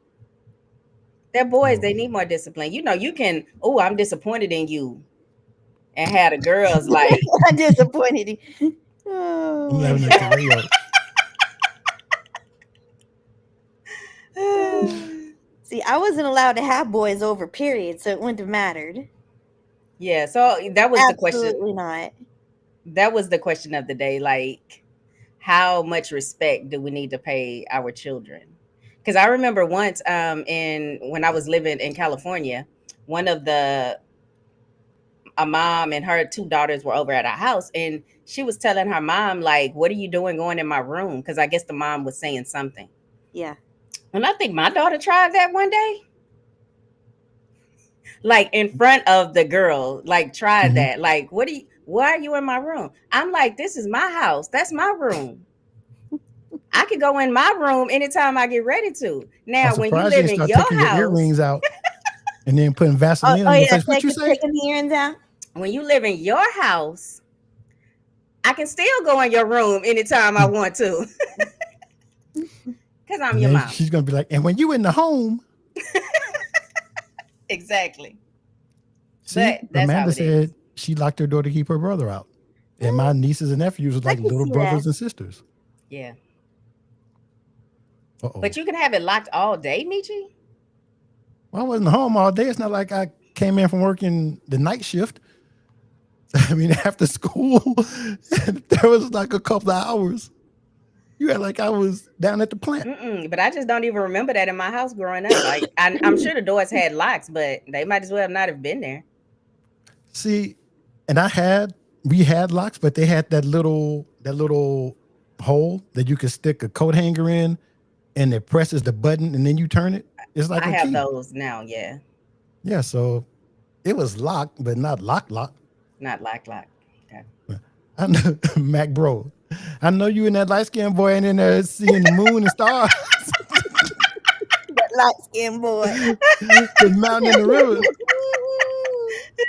They're boys. They need more discipline. You know, you can, oh, I'm disappointed in you. And have the girls like, I'm disappointed. Oh, I'm having my a God. career. See, I wasn't allowed to have boys over, period, so it wouldn't have mattered. Yeah, so that was the question. Absolutely not. That was the question of the day. Like, how much respect do we need to pay our children? Because I remember once when I was living in California, one of a mom and her two daughters were over at our house, and she was telling her mom, like, what are you doing going in my room? Because I guess the mom was saying something. Yeah. And I think my daughter tried that one day. Like, in front of the girl, like, tried that. Like, why are you in my room? I'm like, this is my house. That's my room. I could go in my room anytime I get ready to. Now, when you live in your taking house, your earrings out and then putting Vaseline on your face. What you say? Taking the earrings out. When you live in your house, I can still go in your room anytime I want to. Because I'm your mom. She's gonna be like, and when you in the home. Exactly. See, But that's Amanda how it said she locked her door to keep her brother out. And my nieces and nephews was like little brothers and sisters. Yeah. Uh-oh. But you can have it locked all day, Michi? Well, I wasn't home all day. It's not like I came in from working the night shift. I mean, after school, there was like a couple of hours. You had like I was down at the plant. But I just don't even remember that in my house growing up. Like, I'm sure the doors had locks, but they might as well not have been there. See, and we had locks, but they had that little hole that you could stick a coat hanger in, and it presses the button, and then you turn it. It's like I a have key. those now, yeah. Yeah, so it was locked, but not lock. Not lock. Okay. I know, Mac Bro. I know you and that light skinned boy ain't in there seeing the moon and stars. That light skinned boy. The mountain and the river.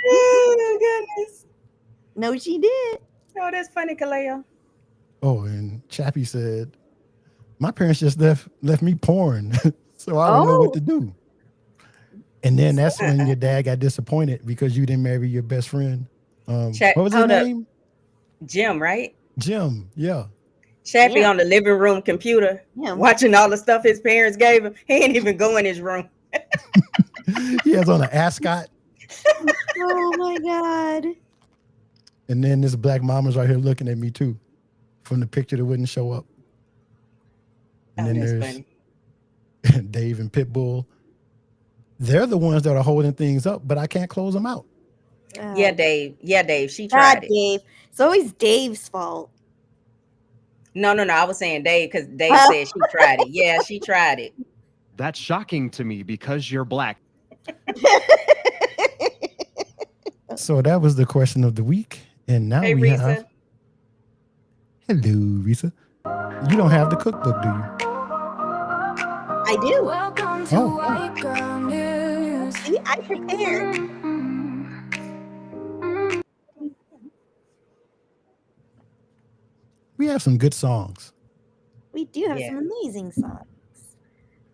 Oh, goodness. No, she did. Oh, that's funny, Kaleo. Oh, and Chappie said, my parents just left me porn, so I don't know what to do. And then that's when your dad got disappointed because you didn't marry your best friend. What was his name? Jim, right? Jim, yeah. Chappie on the living room computer, watching all the stuff his parents gave him. He ain't even go in his room. He has on an ascot. Oh my God. And then this black mama's right here looking at me too, from the picture that wouldn't show up. And then there's Dave and Pitbull. They're the ones that are holding things up, but I can't close them out. Yeah, Dave. She tried it. Dave. It's always Dave's fault. No. I was saying Dave because Dave said she tried it. Yeah, she tried it. That's shocking to me because you're black. So that was the question of the week. And now we Risa. have... Hello, Risa. You don't have the cookbook, do you? I do. Welcome to White Girl News. See, I prepared. We have some good songs. We do have some amazing songs.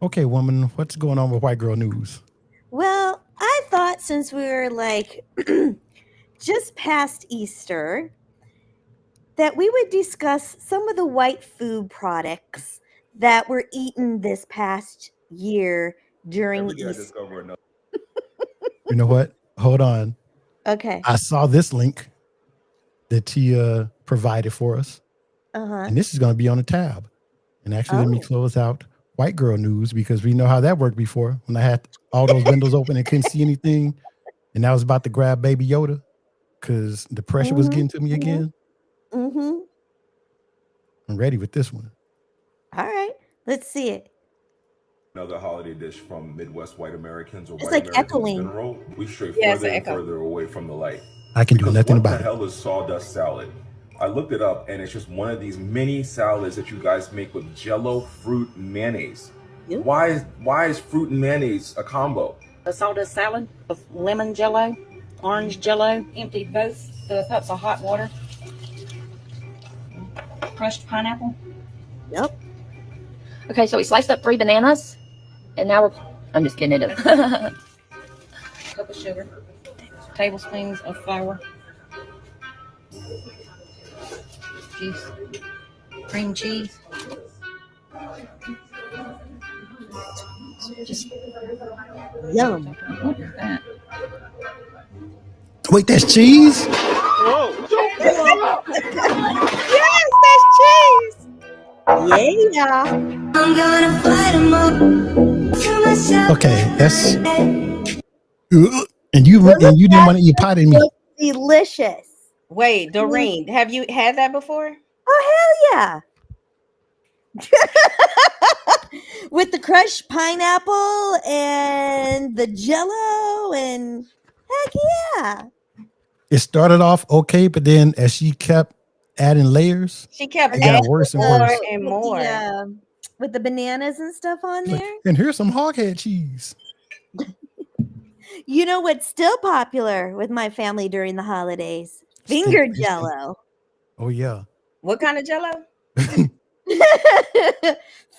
Okay, woman, what's going on with White Girl News? Well, I thought since we were like just past Easter, that we would discuss some of the white food products that were eaten this past year during Easter. You know what? Hold on. Okay. I saw this link that Tia provided for us. And this is going to be on the tab. And actually, let me close out White Girl News because we know how that worked before when I had all those windows open and couldn't see anything. And I was about to grab Baby Yoda because the pressure was getting to me again. I'm ready with this one. All right, let's see it. Another holiday dish from Midwest white Americans or It's white like Americans in echoing. general. We stray Yeah, it's further an and echo. further away from the light. I can do Because nothing what the about it. hell is sawdust salad? I looked it up, and it's just one of these mini salads that you guys make with Jello, fruit, and mayonnaise. Yep. Why is fruit and mayonnaise a combo? A sawdust salad with lemon jello, orange jello, emptied both the cups of hot water, crushed pineapple. Yep. Okay, so we sliced up 3 bananas, and now I'm just kidding. It Cup of sugar, tablespoons of flour, juice, cream cheese. Just yum. Wait, that's cheese? Yes, that's cheese. Yeah. I'm gonna fight them up. Okay, that's. And you didn't want to eat potted meat. Delicious. Wait, Dorene, have you had that before? Oh, hell yeah. With the crushed pineapple and the jello and heck yeah. It started off okay, but then as she kept adding layers, She kept it got adding worse and more worse. and With more. with the bananas and stuff on Like, there. and here's some hoghead cheese. You know what's still popular with my family during the holidays? Finger Steak, jello. Oh yeah. What kind of jello?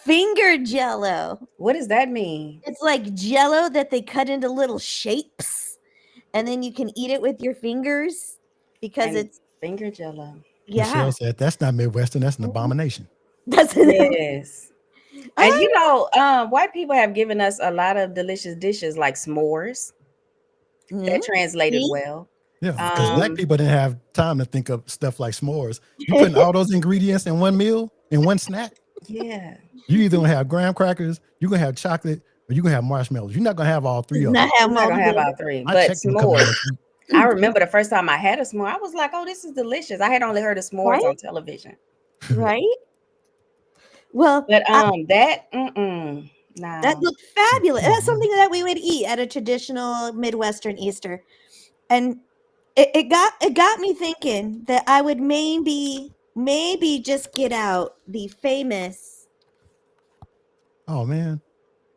Finger jello. What does that mean? It's like jello that they cut into little shapes, and then you can eat it with your fingers because And it's finger jello. yeah. Michelle said that's not Midwestern, that's an abomination. That's Yes. And you know, white people have given us a lot of delicious dishes like s'mores. That translated See? well. Yeah, because black Um, people didn't have time to think of stuff like s'mores. You putting all those ingredients in one meal, in one snack. Yeah. You either gonna have graham crackers, you're gonna have chocolate, or you're gonna have marshmallows. You're not gonna have all three of them. I'm not gonna have all three, I but checked them a couple s'mores. of weeks. I remember the first time I had a s'more, I was like, "Oh, this is delicious." I had only heard of s'mores Right? on television, Right? Well, but that that no. looked fabulous. That's something that we would eat at a traditional Midwestern Easter, and it got me thinking that I would maybe just get out the famous. Oh man.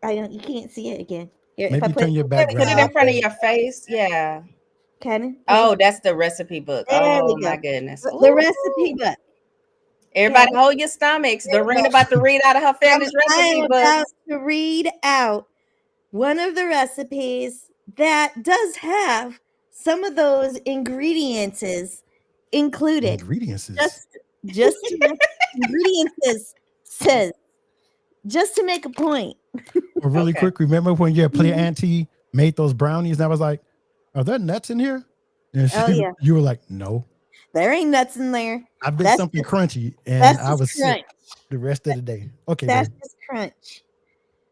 You can't see it again. Here, Maybe turn your Put background. it in front of your face. Yeah. Can it? Oh, that's the recipe book. There we Oh my go. goodness. The recipe book. Everybody Okay. hold your stomachs. There we Doreen go. about to read out of her family's I recipe am book. about to read out one of the recipes that does have some of those ingredients included. Ingredients. Just to make ingredients says just to make a point. Well, really Okay. quick, remember when your play auntie made those brownies? And I was like, "Are there nuts in here?" And Oh, yeah. you were like, "No." There ain't nuts in there. I bet That's something just- crunchy, and That's I just was crunch. sick the rest of the day. Okay, That's babe. just crunch.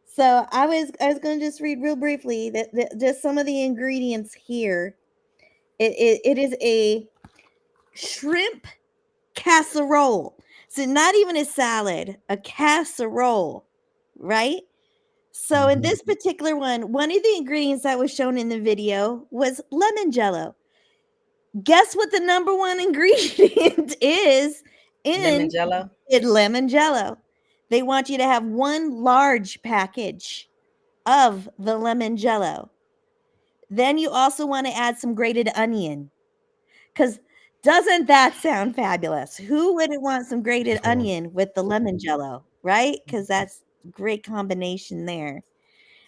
So I was going to just read real briefly that just some of the ingredients here. It is a shrimp casserole. So not even a salad, a casserole, right? So in this particular one of the ingredients that was shown in the video was lemon jello. Guess what the number one ingredient is in Lemon jello. Lemon jello. They want you to have one large package of the lemon jello. Then you also want to add some grated onion. Because doesn't that sound fabulous? Who wouldn't want some grated onion with the lemon jello, right? Because that's a great combination there.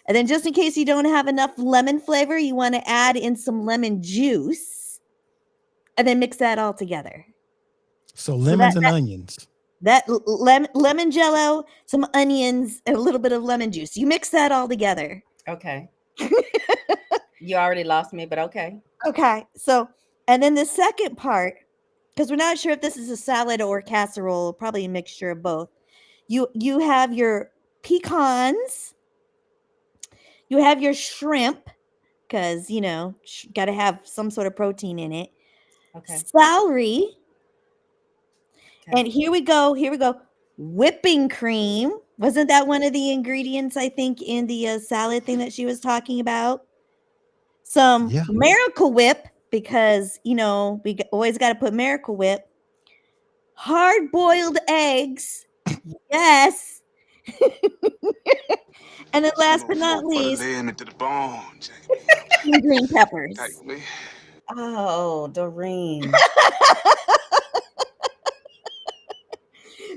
And then just in case you don't have enough lemon flavor, you want to add in some lemon juice and then mix that all together. So lemons and onions. That lemon jello, some onions, and a little bit of lemon juice. You mix that all together. Okay. You already lost me, but okay. Okay. So, and then the second part, because we're not sure if this is a salad or casserole, probably a mixture of both. You have your pecans. You have your shrimp, because, got to have some sort of protein in it. Okay. Celery. Okay. And here we go. whipping cream. Wasn't that one of the ingredients, I think, in the salad thing that she was talking about? Some Miracle Whip, because, you know, we always got to put Miracle Whip. Hard-boiled eggs. Yes. And then last but not least, green peppers. Oh, Dorene.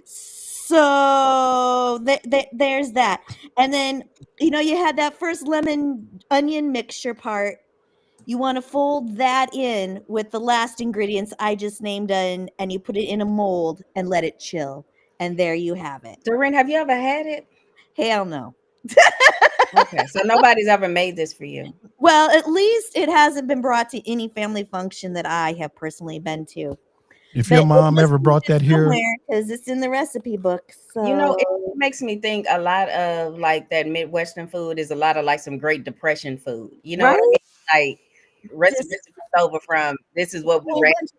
So there's that. And then, you know, you had that first lemon onion mixture part. You want to fold that in with the last ingredients I just named, and you put it in a mold and let it chill. And there you have it. Dorene, have you ever had it? Hell no. Okay, so nobody's ever made this for you. Well, at least it hasn't been brought to any family function that I have personally been to. If your mom ever brought that here, because it's in the recipe book. So. You know, it makes me think a lot of like that Midwestern food is a lot of like some Great Depression food. You know, what I mean? Like recipes over from this is what we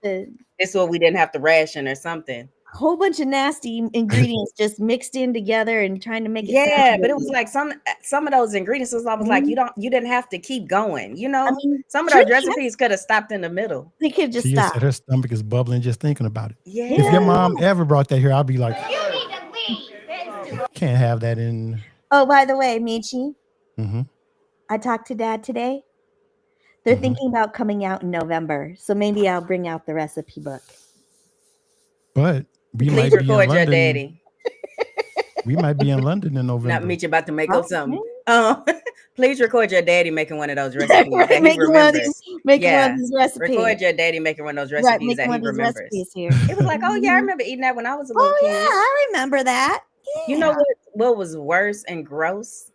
this is what we didn't have to ration or something. Whole bunch of nasty ingredients just mixed in together and trying to make it. Yeah, but it was like some of those ingredients was almost like you didn't have to keep going. You know, I mean, some of those recipes could have stopped in the middle. They could just Tia stop. said her stomach is bubbling just thinking about it. Yeah. If your mom ever brought that here, I'll be like, can't have that in. Oh, by the way, Michi, Mm-hmm. I talked to Dad today. They're thinking about coming out in November, so maybe I'll bring out the recipe book. But we Please might be in record your London. daddy. We might be in London in November. Not Mitch about to make up something. Please record your daddy making one of those recipes that he making remembers. one of these recipes. Record your daddy making one of those recipes that he remembers. It was like, oh yeah, I remember eating that when I was a little kid. Yeah, I remember that. Yeah. You know what was worse and gross?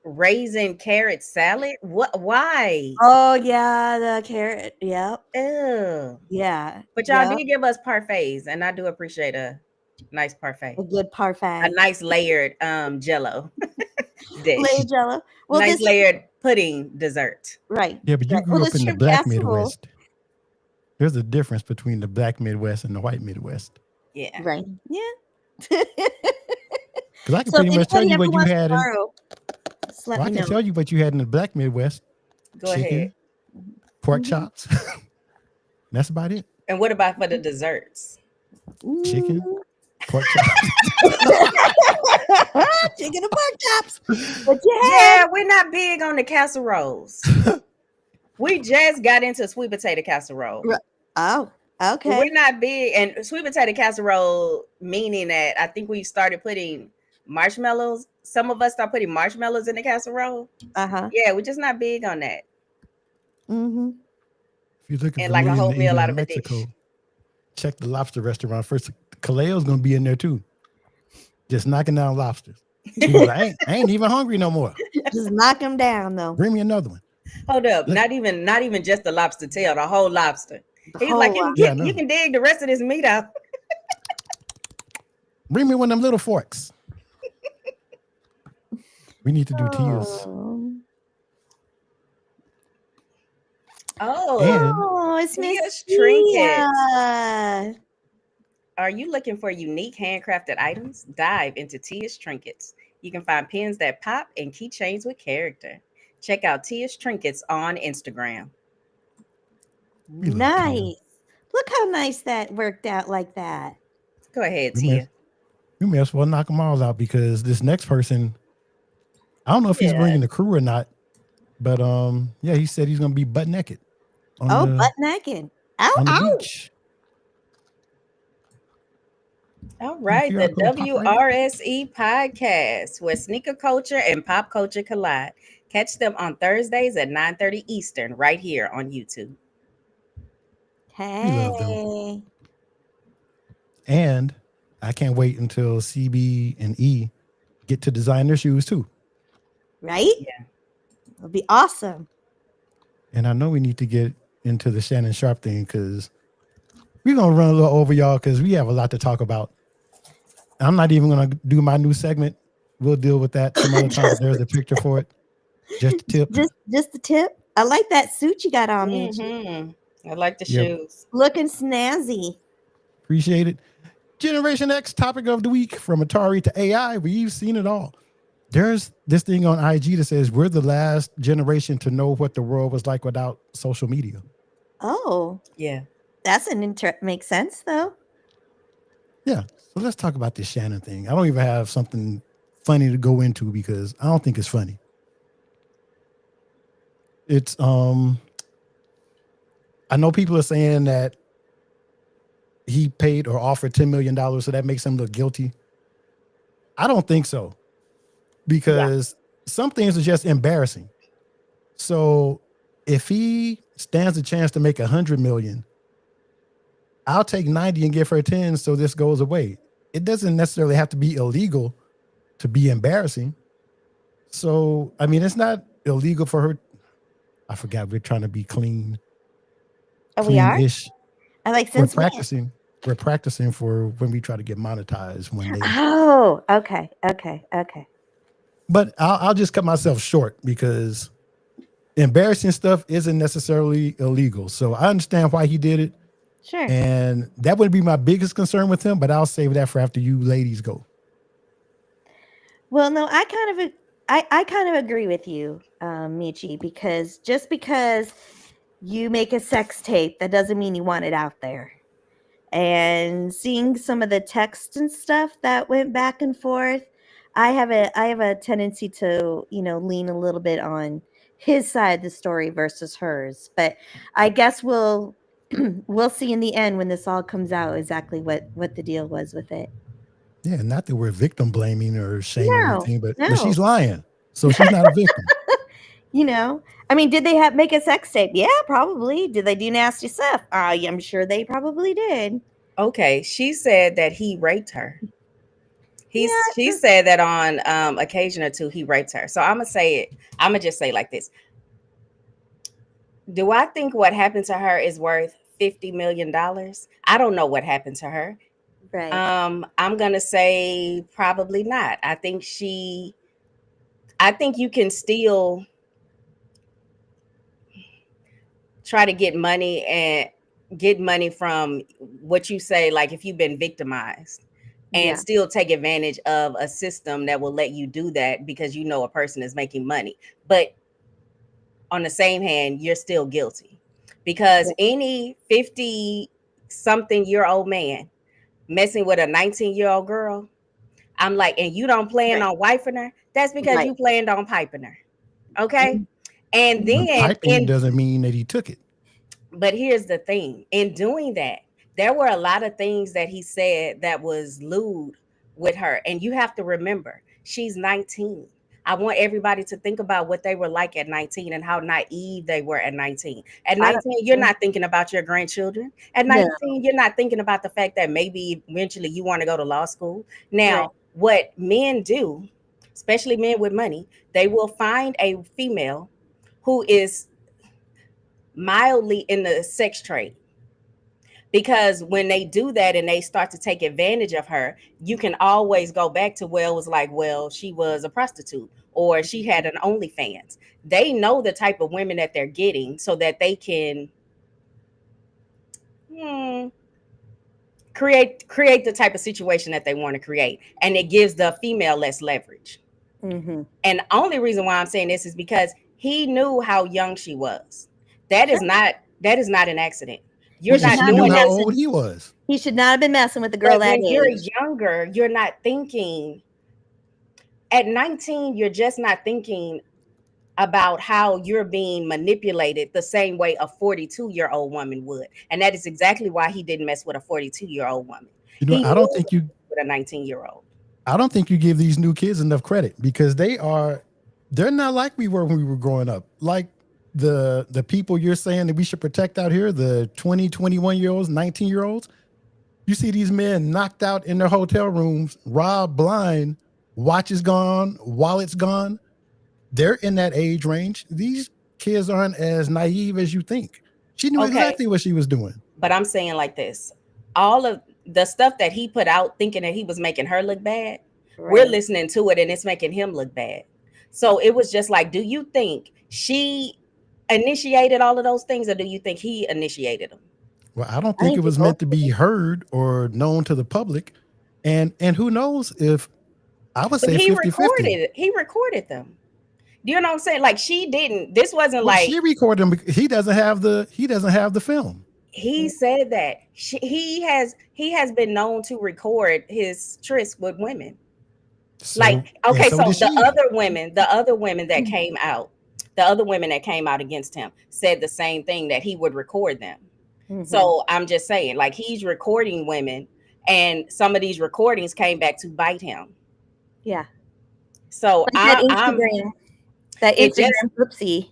Raisin carrot salad. What? Why? Oh yeah, the carrot. Yep. Ew. Yeah. But y'all did give us parfaits, and I do appreciate a nice parfait. A good parfait. A nice layered Jello dish. Layered Jello. Well, nice layered pudding dessert. Right. Yeah, but you grew up in the Black casserole. Midwest. There's a difference between the Black Midwest and the White Midwest. Yeah. Right. Yeah. Because I can pretty much tell you what you had. I can know. tell you what you had in the Black Midwest. Go ahead. Pork chops. That's about it. And what about for the desserts? Chicken, pork chops. Chicken and pork chops. Yeah, we're not big on the casseroles. We just got into sweet potato casserole. Oh, okay. We're not big, and sweet potato casserole, meaning that I think we started putting marshmallows. Some of us start putting marshmallows in the casserole. Yeah, we're just not big on that. Mm-hmm. If you're looking and for like a whole meal meal out in of Mexico, a dish. check the lobster restaurant first. Kaleo's gonna be in there too, just knocking down lobsters. I ain't even hungry no more. Just knock them down though. Bring me another one. Hold up, not even just the lobster tail, the whole lobster. He's like, you can dig the rest of this meat out. Bring me one of them little forks. We need to do Tia's. It's Miss Trinkets. Are you looking for unique handcrafted items? Dive into Tia's Trinkets. You can find pins that pop and keychains with character. Check out Tia's Trinkets on Instagram. Nice. Look how nice that worked out like that. Go ahead, Tia. We may as well knock them all out because this next person, I don't know if he's bringing the crew or not, but yeah, he said he's gonna be butt naked. Butt naked. Ow. Beach. All right, the WRSE podcast, where sneaker culture and pop culture collide. Catch them on Thursdays at 9:30 Eastern, right here on YouTube. Hey. And I can't wait until CB and E get to design their shoes too. Right? Yeah. It'll be awesome. And I know we need to get into the Shannon Sharpe thing because we're going to run a little over y'all because we have a lot to talk about. I'm not even going to do my new segment. We'll deal with that some other time. There's a picture for it. Just a tip. Just the tip. I like that suit you got on me. I like the shoes. Looking snazzy. Appreciate it. Generation X topic of the week, from Atari to AI. We've seen it all. There's this thing on IG that says we're the last generation to know what the world was like without social media. Oh, Yeah. that's makes sense though. Yeah. So let's talk about this Shannon thing. I don't even have something funny to go into because I don't think it's funny. It's I know people are saying that he paid or offered $10 million, so that makes him look guilty. I don't think so, because some things are just embarrassing. So if he stands a chance to make 100 million, I'll take 90 and give her 10 so this goes away. It doesn't necessarily have to be illegal to be embarrassing. So, I mean, it's not illegal for her. I forgot, we're trying to be clean. Oh, we are? Clean-ish. I like We're since when? practicing. We're practicing for when we try to get monetized one day. Oh, okay. But I'll just cut myself short because embarrassing stuff isn't necessarily illegal. So I understand why he did it. Sure. And that would be my biggest concern with him, but I'll save that for after you ladies go. Well, no, I kind of agree with you, Michi, because just because you make a sex tape, that doesn't mean you want it out there. And seeing some of the text and stuff that went back and forth, I have a tendency to, lean a little bit on his side of the story versus hers. But I guess we'll see in the end when this all comes out exactly what the deal was with it. Yeah, not that we're victim blaming or shaming or anything, but no. she's lying. So she's not a victim. I mean, did they make a sex tape? Yeah, probably. Did they do nasty stuff? I'm sure they probably did. Okay, she said that he raped her. She said that on occasion or two he raped her. So I'm gonna just say like this. Do I think what happened to her is worth $50 million? I don't know what happened to her. Right. I'm gonna say probably not. I think you can still try to get money from what you say, like if you've been victimized, and still take advantage of a system that will let you do that because you know a person is making money. But on the same hand, you're still guilty, because any 50-something-year-old man messing with a 19-year-old girl, I'm like, and you don't plan on wifing her, that's because you planned on piping her. Okay. And then piping doesn't mean that he took it. But here's the thing. In doing that, there were a lot of things that he said that was lewd with her. And you have to remember, she's 19. I want everybody to think about what they were like at 19 and how naive they were at 19. At 19, you're not thinking about your grandchildren. At 19, you're not thinking about the fact that maybe eventually you want to go to law school. Now, what men do, especially men with money, they will find a female who is mildly in the sex trade. Because when they do that and they start to take advantage of her, you can always go back to, well, it was like, well, she was a prostitute or she had an OnlyFans. They know the type of women that they're getting so that they can create the type of situation that they want to create. And it gives the female less leverage. Mm-hmm. And the only reason why I'm saying this is because he knew how young she was. That is not an accident. You're not doing how old he was. He should not have been messing with the girl that age. When you're younger, you're not thinking. At 19, you're just not thinking about how you're being manipulated the same way a 42-year-old woman would. And that is exactly why he didn't mess with a 42-year-old woman. I don't think you with a 19-year-old. I don't think you give these new kids enough credit, because they're not like we were when we were growing up. Like the people you're saying that we should protect out here, the 20, 21-year-olds, 19-year-olds, you see these men knocked out in their hotel rooms, robbed blind, watches gone, wallets gone. They're in that age range. These kids aren't as naive as you think. She knew exactly what she was doing. But I'm saying like this, all of the stuff that he put out thinking that he was making her look bad, we're listening to it and it's making him look bad. So it was just like, do you think she initiated all of those things, or do you think he initiated them? Well, I don't think it was meant to be heard or known to the public. And who knows if I would say 50-50. He recorded them. Do you know what I'm saying? Like she didn't. This wasn't Well, like she recorded him. He doesn't have the film. he said that he has been known to record his trysts with women. So, like, okay, so the other women that came out, against him said the same thing, that he would record them. Mm-hmm. So I'm just saying, like, he's recording women, and some of these recordings came back to bite him. Yeah. So that Instagram oopsie.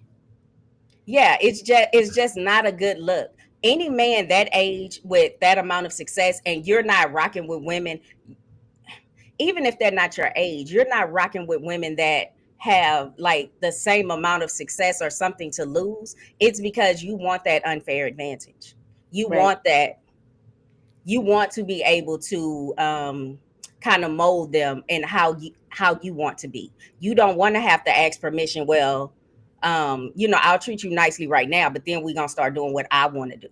Yeah, it's just not a good look. Any man that age with that amount of success, and you're not rocking with women, even if they're not your age, you're not rocking with women that have like the same amount of success or something to lose. It's because you want that unfair advantage. You want that. You want to be able to kind of mold them in how you want to be. You don't want to have to ask permission. Well, I'll treat you nicely right now, but then we're gonna start doing what I want to do.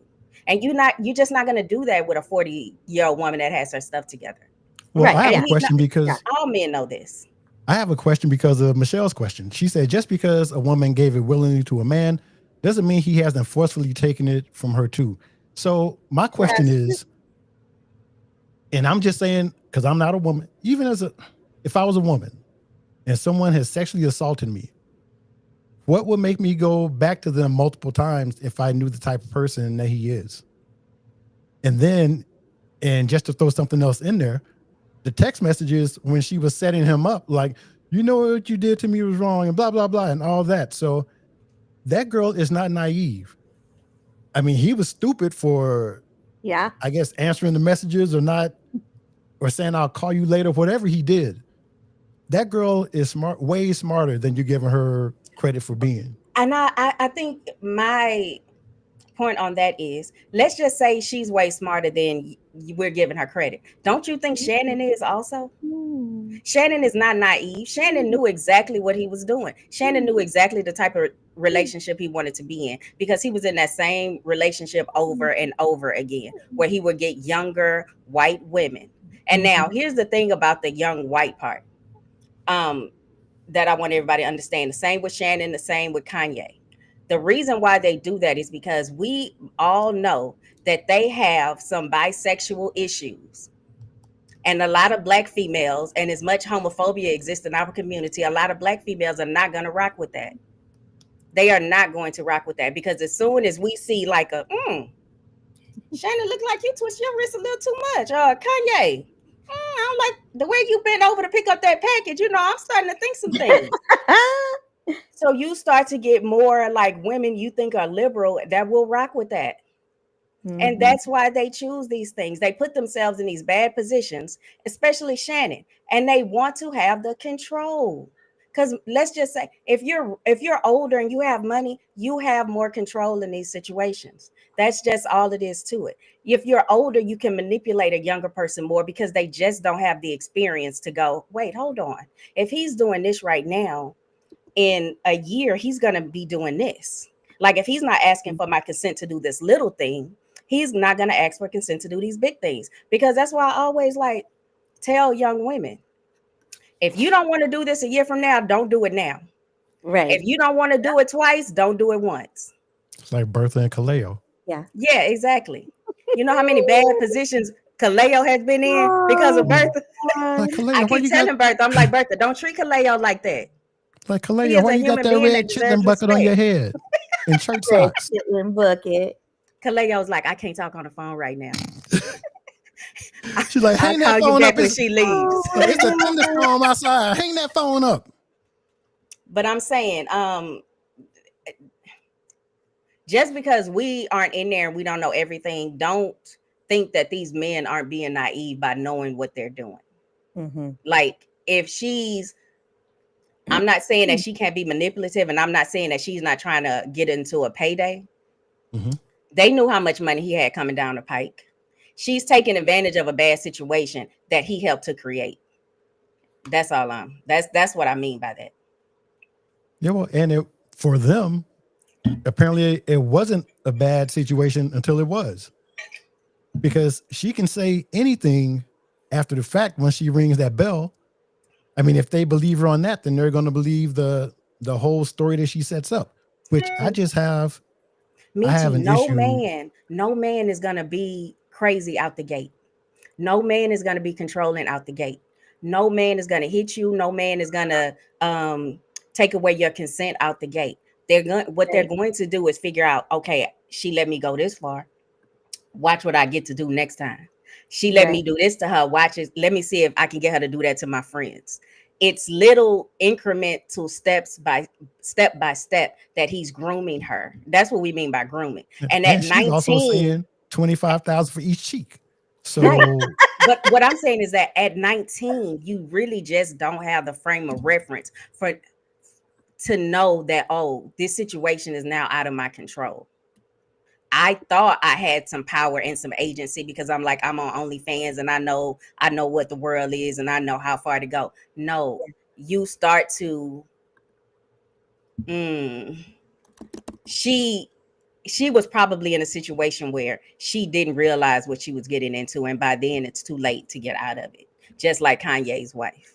And you're just not gonna do that with a 40-year-old woman that has her stuff together. Well, I have a question because all men know this. I have a question because of Michelle's question. She said, just because a woman gave it willingly to a man doesn't mean he hasn't forcefully taken it from her too. So my question is, and I'm just saying, because I'm not a woman, even if I was a woman and someone has sexually assaulted me, what would make me go back to them multiple times if I knew the type of person that he is? And just to throw something else in there, the text messages when she was setting him up, like, you know what you did to me was wrong and blah, blah, blah, and all that. So that girl is not naive. I mean, he was stupid for, I guess, answering the messages or saying, I'll call you later, whatever he did. That girl is smart, way smarter than you're giving her credit for being. And I think my point on that is, let's just say she's way smarter than we're giving her credit. Don't you think Shannon is also? Shannon is not naive. Shannon knew exactly what he was doing. Shannon knew exactly the type of relationship he wanted to be in, because he was in that same relationship over and over again, where he would get younger white women. And now here's the thing about the young white part that I want everybody to understand. The same with Shannon, the same with Kanye. The reason why they do that is because we all know that they have some bisexual issues. And a lot of Black females, and as much homophobia exists in our community, a lot of Black females are not going to rock with that. They are not going to rock with that, because as soon as we see like Shannon, look like you twist your wrist a little too much. Kanye, I don't like the way you bent over to pick up that package. I'm starting to think some things. So you start to get more like women you think are liberal that will rock with that. Mm-hmm. And that's why they choose these things. They put themselves in these bad positions, especially Shannon, and they want to have the control. Because let's just say, if you're older and you have money, you have more control in these situations. That's just all it is to it. If you're older, you can manipulate a younger person more, because they just don't have the experience to go, wait, hold on. If he's doing this right now, in a year, he's going to be doing this. Like, if he's not asking for my consent to do this little thing, he's not going to ask for consent to do these big things. Because that's why I always like tell young women, if you don't want to do this a year from now, don't do it now. Right. If you don't want to do it twice, don't do it once. It's like Bertha and Kaleo. Yeah, exactly. You know how many bad positions Kaleo has been in because of Bertha? Like, Kaleo, I keep telling Bertha, I'm like, Bertha, don't treat Kaleo like that. Like, Kaleo, why you got that red chitlin bucket on your head and church socks? Chitlin bucket. Kaleo's like, I can't talk on the phone right now. She's like, hang that phone up when she leaves. It's a thunderstorm outside. Hang that phone up. But I'm saying, just because we aren't in there and we don't know everything, don't think that these men aren't being naive by knowing what they're doing. Mm-hmm. Like, if I'm not saying that she can't be manipulative, and I'm not saying that she's not trying to get into a payday. Mm-hmm. They knew how much money he had coming down the pike. She's taking advantage of a bad situation that he helped to create. That's all that's what I mean by that. Yeah, well, and for them, apparently it wasn't a bad situation until it was. because she can say anything after the fact when she rings that bell. I mean, if they believe her on that, then they're going to believe the whole story that she sets up, which I just have. Me I have too. an issue. No man is gonna be crazy out the gate. No man is gonna be controlling out the gate. No man is gonna hit you. No man is gonna take away your consent out the gate. They're going to do is figure out, okay, she let me go this far. Watch what I get to do next time. She let me do this to her. Watch it. Let me see if I can get her to do that to my friends. It's little incremental steps by step that he's grooming her. That's what we mean by grooming. And at she's 19, also saying 25,000 for each cheek. So, but what I'm saying is that at 19, you really just don't have the frame of reference to know that, oh, this situation is now out of my control. I thought I had some power and some agency because I'm like, I'm on OnlyFans and I know what the world is and I know how far to go. No, you start to she was probably in a situation where she didn't realize what she was getting into, and by then it's too late to get out of it. Just like Kanye's wife.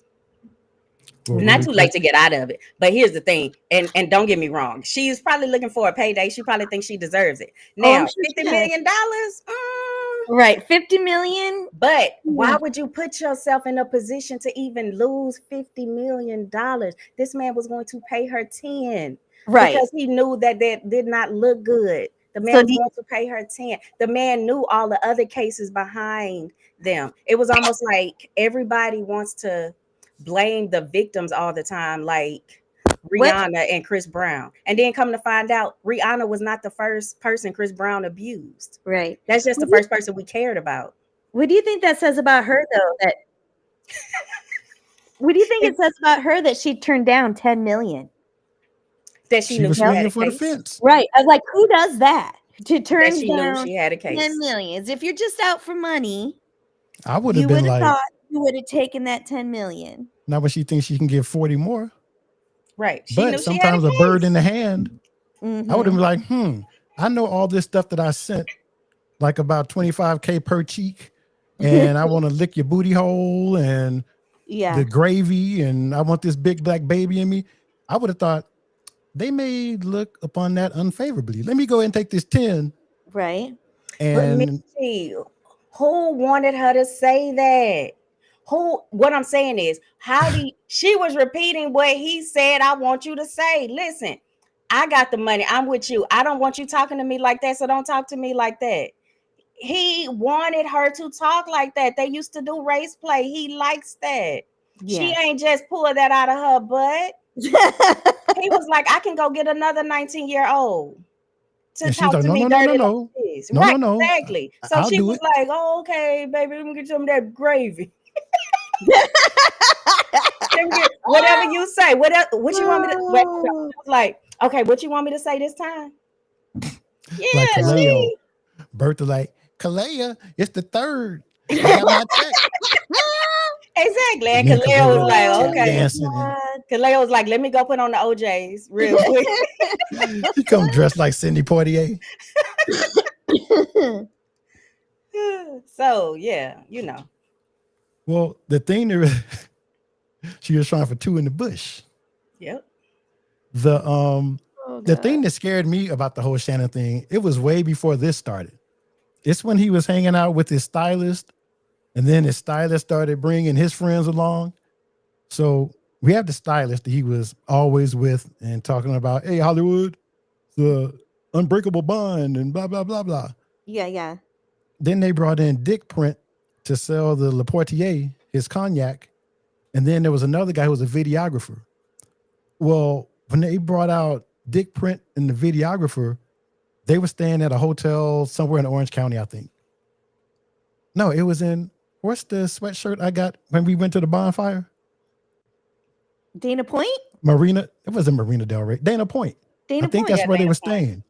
Well, not too late to get out of it. But here's the thing, and don't get me wrong, she's probably looking for a payday. She probably thinks she deserves it. Now, $50 million. Right, 50 million. But why would you put yourself in a position to even lose $50 million? This man was going to pay her 10. Right. Because he knew that did not look good. The man was going to pay her 10. The man knew all the other cases behind them. It was almost like everybody wants to blame the victims all the time, like Rihanna and Chris Brown. And then come to find out, Rihanna was not the first person Chris Brown abused. Right. That's just the first person we cared about. What do you think that says about her, though? What do you think it says about her that she turned down 10 million? That she knew was she had swinging a for the case. fence. Right. I was like, who does that? To turn That she down knew she had a case. 10 million. If you're just out for money, I would have been like, thought you would have taken that 10 million. not when she thinks she can get 40 more. Right. She But knew sometimes she had a bird in the hand. Mm-hmm. I would have been like, I know all this stuff that I sent, like about 25K per cheek, and I want to lick your booty hole and the gravy, and I want this big black baby in me. I would have thought they may look upon that unfavorably. Let me go ahead and take this 10. Right. And who wanted her to say that? What I'm saying is, she was repeating what he said, I want you to say. Listen, I got the money. I'm with you. I don't want you talking to me like that. So don't talk to me like that. He wanted her to talk like that. They used to do race play. He likes that. Yeah. She ain't just pull that out of her butt. He was like, I can go get another 19-year-old to talk to me dirty like this. Right, exactly. So she was like, oh, okay, baby, let me get some of that gravy. Whatever you say. What you want me to like? Okay, what you want me to say this time? Yeah, like Bertha, like Kalea, it's the 3rd. I got my check. Exactly. And Kalea was like, okay. Kalea was like, let me go put on the OJs real quick. She come dressed like Cindy Poitier. So yeah, you know. Well, the thing that she was trying for 2 in the bush. Yep. The thing that scared me about the whole Shannon thing, it was way before this started. It's when he was hanging out with his stylist, and then his stylist started bringing his friends along. So we have the stylist that he was always with and talking about, hey, Hollywood, the unbreakable bond and blah, blah, blah, blah. Yeah. Then they brought in Dick Print to sell the Le Portier, his cognac. And then there was another guy who was a videographer. Well, when they brought out Dick Print and the videographer, they were staying at a hotel somewhere in Orange County, I think. No, it was in, what's the sweatshirt I got when we went to the bonfire? Dana Point? Marina. It wasn't Marina Del Rey. Dana Point. I think that's where they were staying.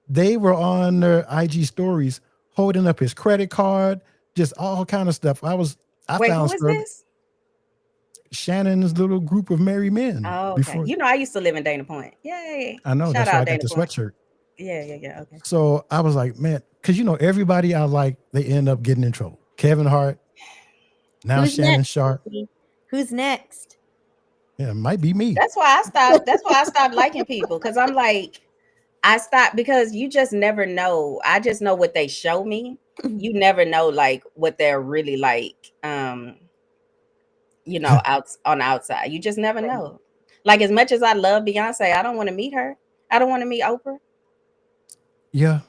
They were on their IG stories holding up his credit card, just all kind of stuff. Wait, who is this? Shannon's little group of married men. Oh, okay. You know, I used to live in Dana Point. Yay. I know. Shout that's why out I got Dana the Point. sweatshirt. Yeah. Okay. So I was like, man, because everybody I like, they end up getting in trouble. Kevin Hart, now Who's Shannon next? Sharpe. Who's next? Yeah, it might be me. That's why I stopped liking people, because I'm like, I stopped because you just never know. I just know what they show me. You never know like what they're really like. Out on the outside. You just never know. Like, as much as I love Beyonce, I don't want to meet her. I don't want to meet Oprah. Yeah,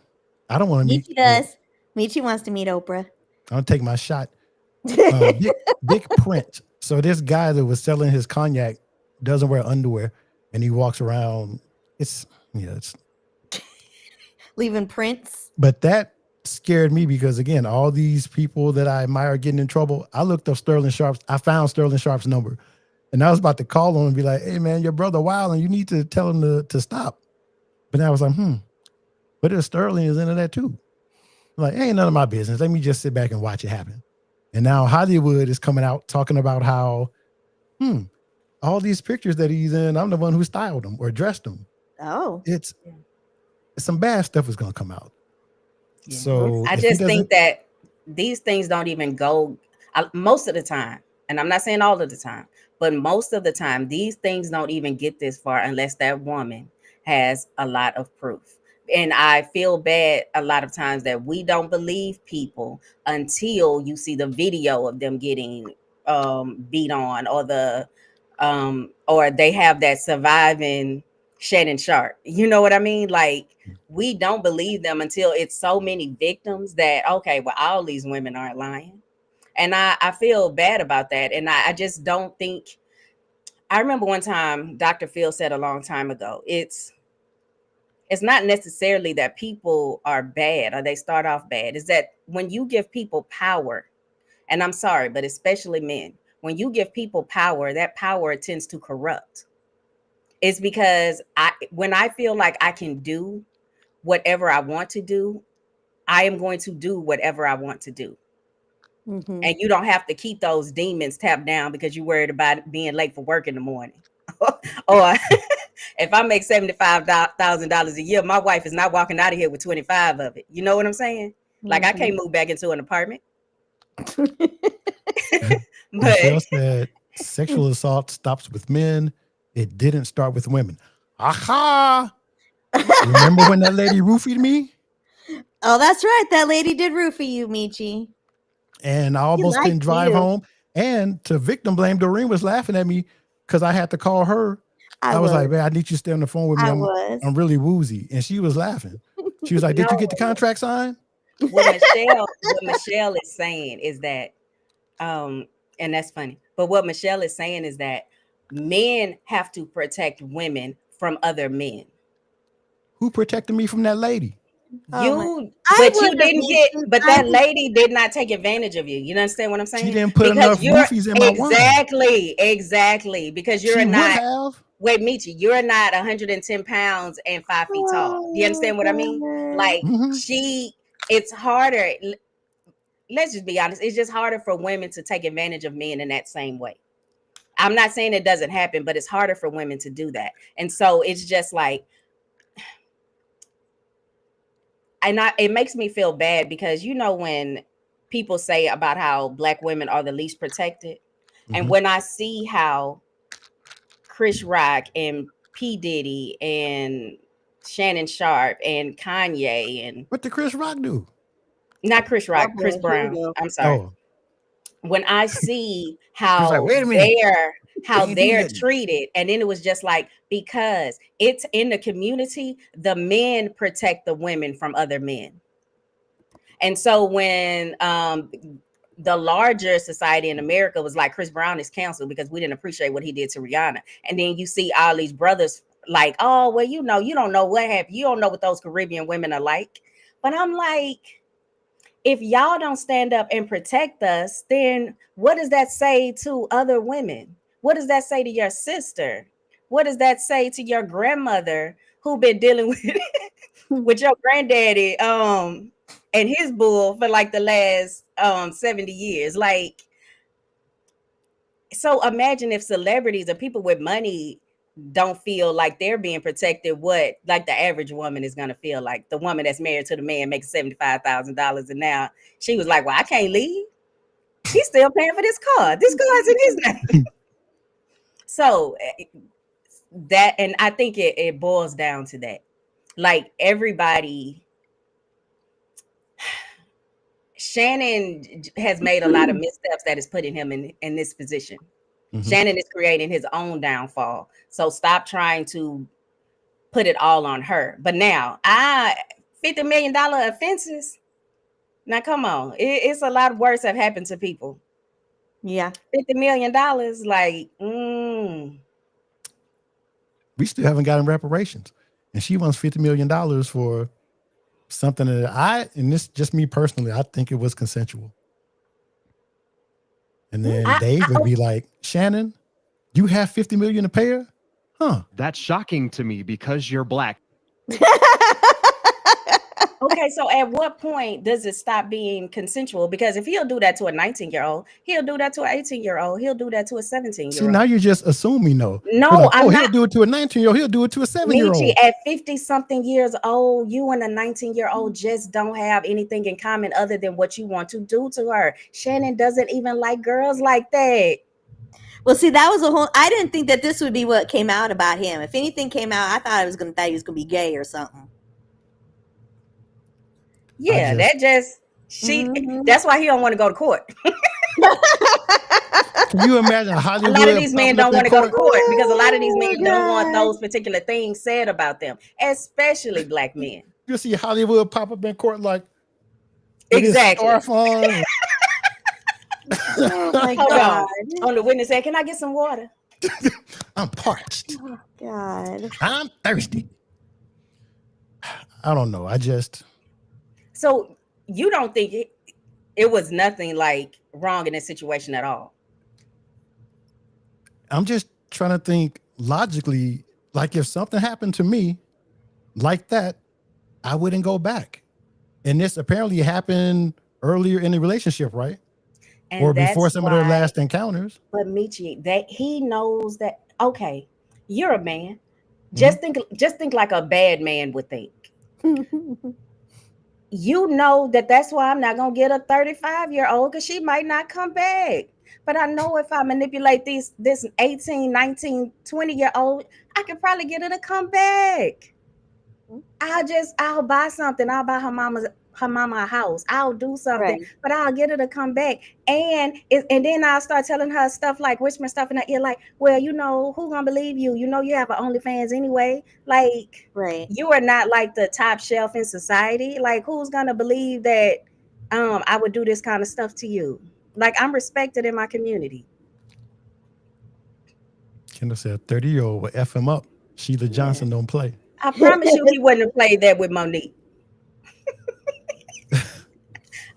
I don't want to meet. Michi does. Michi wants to meet Oprah. I'll take my shot. Big print. So this guy that was selling his cognac doesn't wear underwear, and he walks around. It's leaving prints. But that scared me because, again, all these people that I admire are getting in trouble. I looked up Sterling Sharpe's. I found Sterling Sharpe's number, and I was about to call him and be like, "Hey, man, your brother wild, and you need to tell him to stop." But then I was like, but if Sterling is into that too, I'm like, ain't none of my business. Let me just sit back and watch it happen. And now Hollywood is coming out talking about how, all these pictures that he's in, I'm the one who styled them or dressed them. Oh, it's some bad stuff is going to come out. Yeah. So I just think that these things don't even go most of the time. And I'm not saying all of the time, but most of the time, these things don't even get this far unless that woman has a lot of proof. And I feel bad a lot of times that we don't believe people until you see the video of them getting beat on, or they have that surviving Shannon Sharpe. You know what I mean? Like, we don't believe them until it's so many victims that, okay, well, all these women aren't lying. And I feel bad about that. And I just don't think, I remember one time Dr. Phil said a long time ago, it's not necessarily that people are bad or they start off bad. It's that when you give people power, and I'm sorry, but especially men, when you give people power, that power tends to corrupt. It's because when I feel like I can do whatever I want to do, I am going to do whatever I want to do. Mm-hmm. And you don't have to keep those demons tapped down because you're worried about being late for work in the morning. Or if I make $75,000 a year, my wife is not walking out of here with 25 of it. You know what I'm saying? Like, I can't move back into an apartment. Michelle said sexual assault stops with men. It didn't start with women. Aha! Remember when that lady roofied me? Oh, that's right. That lady did roofie you, Michi. And I almost didn't drive home. And to victim blame, Dorene was laughing at me because I had to call her. I was like, man, I need you to stay on the phone with me. I'm really woozy. And she was laughing. She was like, did you get the contract signed? What Michelle is saying is that, and that's funny, but what Michelle is saying is that men have to protect women from other men. Who protected me from that lady? That lady did not take advantage of you. You understand what I'm saying? She didn't put enough roofies in my wine. Exactly. Because you're wait, Michi, you're not 110 pounds and 5 feet tall. Do you understand what I mean? Like, it's harder. Let's just be honest. It's just harder for women to take advantage of men in that same way. I'm not saying it doesn't happen, but it's harder for women to do that. And so it's just like, it makes me feel bad because, when people say about how Black women are the least protected, and when I see how Chris Rock and P. Diddy and Shannon Sharpe and Kanye and what did Chris Rock do? Not Chris Rock, Chris Brown. I'm sorry. Oh. When I see how they're treated, and then it was just like, because it's in the community, the men protect the women from other men. And so when the larger society in America was like, Chris Brown is canceled because we didn't appreciate what he did to Rihanna. And then you see all these brothers like, oh, well, you don't know what happened. You don't know what those Caribbean women are like. But I'm like, if y'all don't stand up and protect us, then what does that say to other women? What does that say to your sister? What does that say to your grandmother who been dealing with your granddaddy and his bull for like the last 70 years? Like, so imagine if celebrities or people with money don't feel like they're being protected, what like the average woman is gonna feel like. The woman that's married to the man making $75,000, and now she was like, "Well, I can't leave. He's still paying for this car. This car is in his name." So that, and I think it boils down to that. Like everybody, Shannon has made a lot of missteps that is putting him in this position. Shannon is creating his own downfall. So stop trying to put it all on her. But now, $50 million offenses. Now, come on. It's a lot worse have happened to people. Yeah. $50 million, like, We still haven't gotten reparations. And she wants $50 million for something that and this just me personally, I think it was consensual. And then Dave would be like, Shannon, you have $50 million to pay her? Huh. That's shocking to me because you're black. Okay, so at what point does it stop being consensual? Because if he'll do that to a 19-year-old, he'll do that to an 18-year-old, he'll do that to a 17-year-old. See, now you're just assuming, though. No, like, I'm not. He'll do it to a 19-year-old, he'll do it to a 7-year-old. Michi, at 50-something years old, you and a 19-year-old just don't have anything in common other than what you want to do to her. Shannon doesn't even like girls like that. Well, see, that was I didn't think that this would be what came out about him. If anything came out, I thought he was gonna be gay or something. Yeah, that's why he don't want to go to court. Can you imagine Hollywood? A lot of these men don't want to go to court because a lot of these men don't want those particular things said about them, especially black men. You see Hollywood pop up in court like exactly. Scarf on. Oh my Hold God. on the witness said, "Can I get some water?" I'm parched. Oh God. I'm thirsty. I don't know. So you don't think it was nothing like wrong in this situation at all? I'm just trying to think logically. Like if something happened to me like that, I wouldn't go back. And this apparently happened earlier in the relationship, right? And or before some of their last encounters. But Michi, that he knows that, okay, you're a man. Just think like a bad man would think. You know that's why I'm not gonna get a 35-year-old because she might not come back. But I know if I manipulate this 18, 19, 20-year-old, I could probably get her to come back. I'll buy something. I'll buy her mama a house. I'll do something, but I'll get her to come back. And then I'll start telling her stuff like whisper stuff in her ear, like, well, you know, who gonna believe you? You know, you have an OnlyFans anyway. Like, you are not like the top shelf in society. Like, who's gonna believe that I would do this kind of stuff to you? Like, I'm respected in my community. Kendall said 30-year-old will F him up. Sheila Johnson don't play. I promise you he wouldn't have played that with Monique.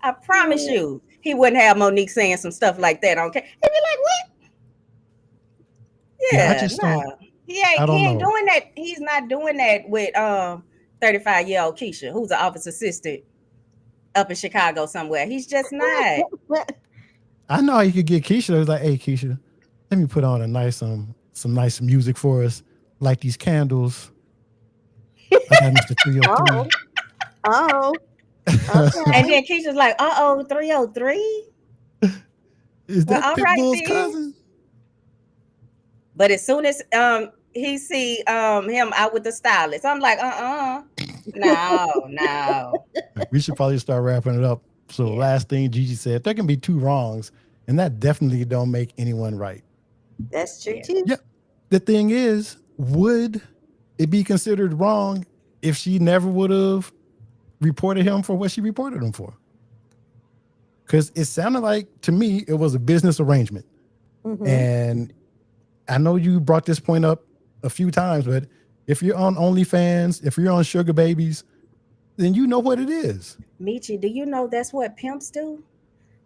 I promise you he wouldn't have Monique saying some stuff like that on camera. He'd be like, what? Yeah, I just don't. He ain't doing that. He's not doing that with 35-year-old Keisha, who's an office assistant up in Chicago somewhere. He's just not. I know he could get Keisha. It was like, hey, Keisha, let me put on a nice some nice music for us, like these candles. I got Mr. 303. Oh. Okay. And then Keisha's like, 303? Is that Pitbull's cousin? But as soon as he see him out with the stylist, I'm like, no. We should probably start wrapping it up. So last thing Gigi said, there can be two wrongs, and that definitely don't make anyone right. That's true too. Yeah. The thing is, would it be considered wrong if she never would have reported him for what she reported him for? Because it sounded like, to me, it was a business arrangement. And I know you brought this point up a few times, but if you're on OnlyFans, if you're on Sugar Babies, then you know what it is. Michi, do you know that's what pimps do?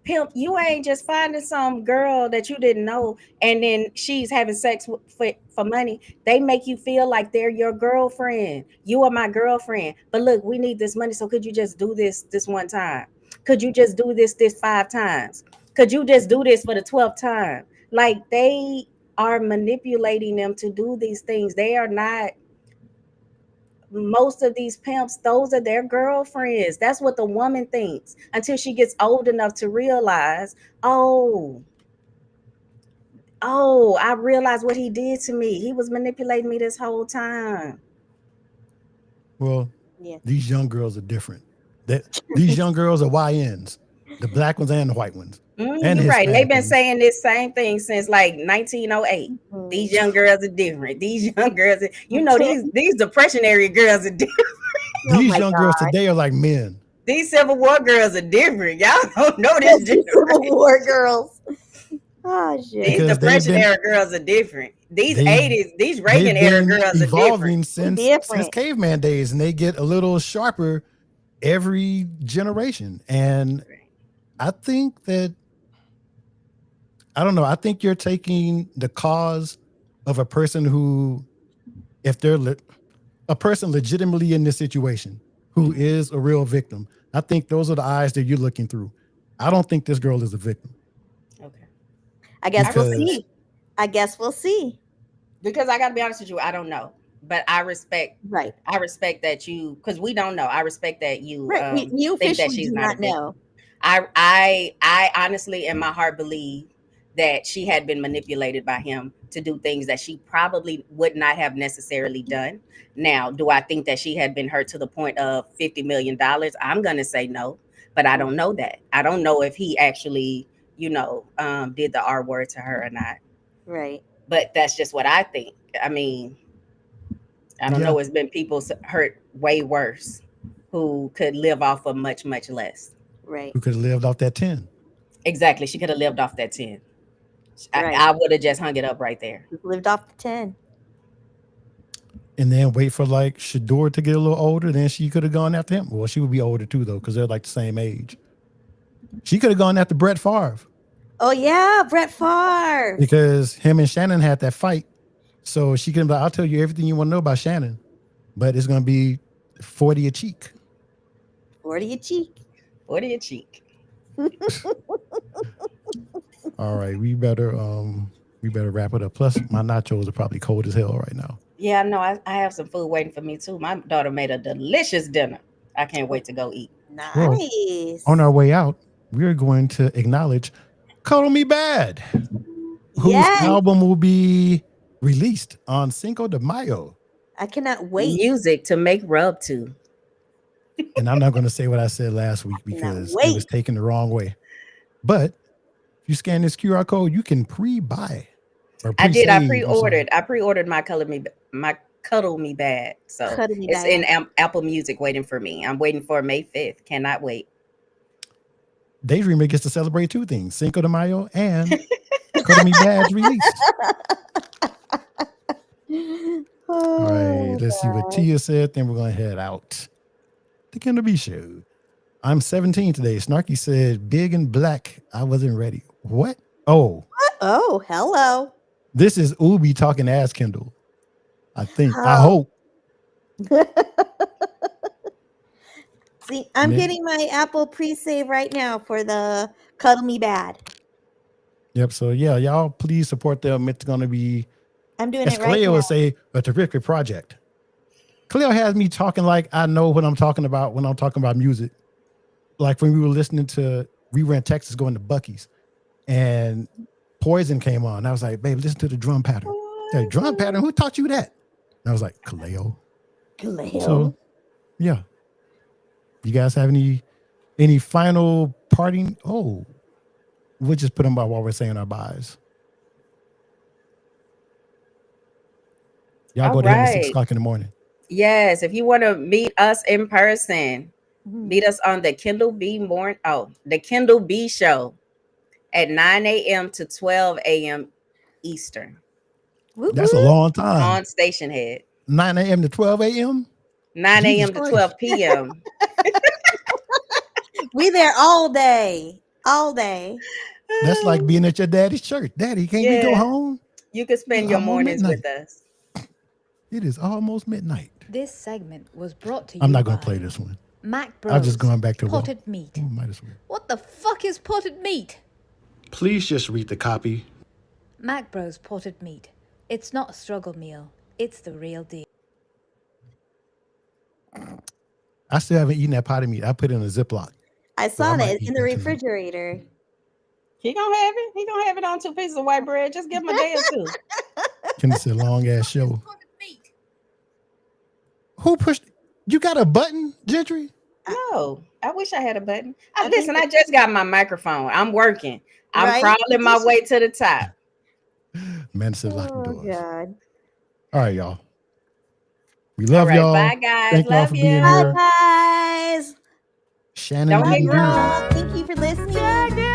Pimp, you ain't just finding some girl that you didn't know and then she's having sex for money. They make you feel like they're your girlfriend. You are my girlfriend. But look, we need this money. So could you just do this one time? Could you just do this 5 times? Could you just do this for the 12th time? Like, they are manipulating them to do these things. They are not, most of these pimps, those are their girlfriends. That's what the woman thinks until she gets old enough to realize, oh, I realized what he did to me. He was manipulating me this whole time. Well, Yeah. these young girls are different. These young girls are YNs, the black ones and the white ones. And You're right. And they've Hispanic been ones. saying this same thing since like 1908. These young girls are different. These young girls, these depression area girls are different. These young girls today are like men. These Civil War girls are different. Y'all don't know this different. Civil War girls. Oh shit. These depression era girls are different. These 80s, these Reagan era girls are evolving different. since caveman days, and they get a little sharper every generation. And I think that, I don't know, I think you're taking the cause of a person who, if they're a person legitimately in this situation, who is a real victim, I think those are the eyes that you're looking through. I don't think this girl is a victim. Okay. I guess we'll see. Because I got to be honest with you, I don't know. But I respect that you, because we don't know. I respect that you you think that she's not know. I honestly in my heart believe that she had been manipulated by him to do things that she probably would not have necessarily done. Now, do I think that she had been hurt to the point of $50 million? I'm going to say no, but I don't know that. I don't know if he actually, did the R word to her or not. Right. But that's just what I think. I mean, I don't know. It's been people hurt way worse who could live off of much, much less. Right. Who could have lived off that 10. Exactly. She could have lived off that 10. Right. I would have just hung it up right there. Lived off the 10. And then wait for like Shador to get a little older. Then she could have gone after him. Well, she would be older too, though, because they're like the same age. She could have gone after Brett Favre. Oh, yeah. Brett Favre. Because him and Shannon had that fight. So she can be like, I'll tell you everything you want to know about Shannon, but it's going to be 40 a cheek. 40 a cheek. 40 a cheek. All right, we better wrap it up. Plus, my nachos are probably cold as hell right now. Yeah, no, I have some food waiting for me too. My daughter made a delicious dinner. I can't wait to go eat. Nice. Well, on our way out, we're going to acknowledge Cuddle Me Bad, whose album will be released on Cinco de Mayo. I cannot wait. Music to make rub to. And I'm not going to say what I said last week because it was taken the wrong way. But if you scan this QR code, you can pre-buy. I did. I pre-ordered my Cuddle Me Bad. So it's in Apple Music waiting for me. I'm waiting for May 5th. Cannot wait. Daydreamer gets to celebrate two things: Cinco de Mayo and Cuddle Me Bad's release. All right, let's see what Tia said. Then we're going to head out. The Kendall B Show. I'm 17 today. Snarky said, big and black. I wasn't ready. What? Oh. Oh, hello. This is Ubi talking ass Kendall. I think. I hope. See, I'm getting my Apple pre-save right now for the Cuddle Me Bad. Yep. So yeah, y'all please support them. It's going to be, I'm doing it right Cleo now. would say, a terrific project. Cleo has me talking like I know what I'm talking about when I'm talking about music. Like when we were listening to, we were in Texas going to Buc-ee's and Poison came on. I was like, babe, listen to the drum pattern. The drum pattern? Who taught you that? And I was like, Cleo. So yeah. You guys have any final parting? Oh, we'll just put them by while we're saying our byes. Y'all go to him at 6 o'clock in the morning. Yes, if you want to meet us in person, meet us on the Kendall B show at 9 a.m. to 12 a.m. Eastern. That's a long time. On Station Head. 9 a.m. to 12 a.m.? 9 a.m. to 12 p.m. We there all day. All day. That's like being at your daddy's church. Daddy, can't we go home? You can spend your mornings with us. It is almost midnight. This segment was brought to you I'm not going by to play this one. Mac Bros. I'm just going back to potted meat. Might as well. What the fuck is potted meat? Please just read the copy Mac Bros potted meat. It's not a struggle meal. It's the real deal. I still haven't eaten that potted meat. I put it in a Ziploc. I So I saw might that. It's eat in the that tonight. refrigerator. He gonna have it. He gonna have it on 2 pieces of white bread. Just give him a day or two. It's a long ass show. Who pushed? You got a button, Gentry? No, I wish I had a button. Listen, I just got my microphone. I'm working. I'm Right? crawling my way to the top. Man said locking Oh, doors. God. All right, y'all. We love All right, y'all. bye, guys. Thank y'all Love for you. being Bye, here. guys. Shannon, Don't you hate can do it. Thank you for listening.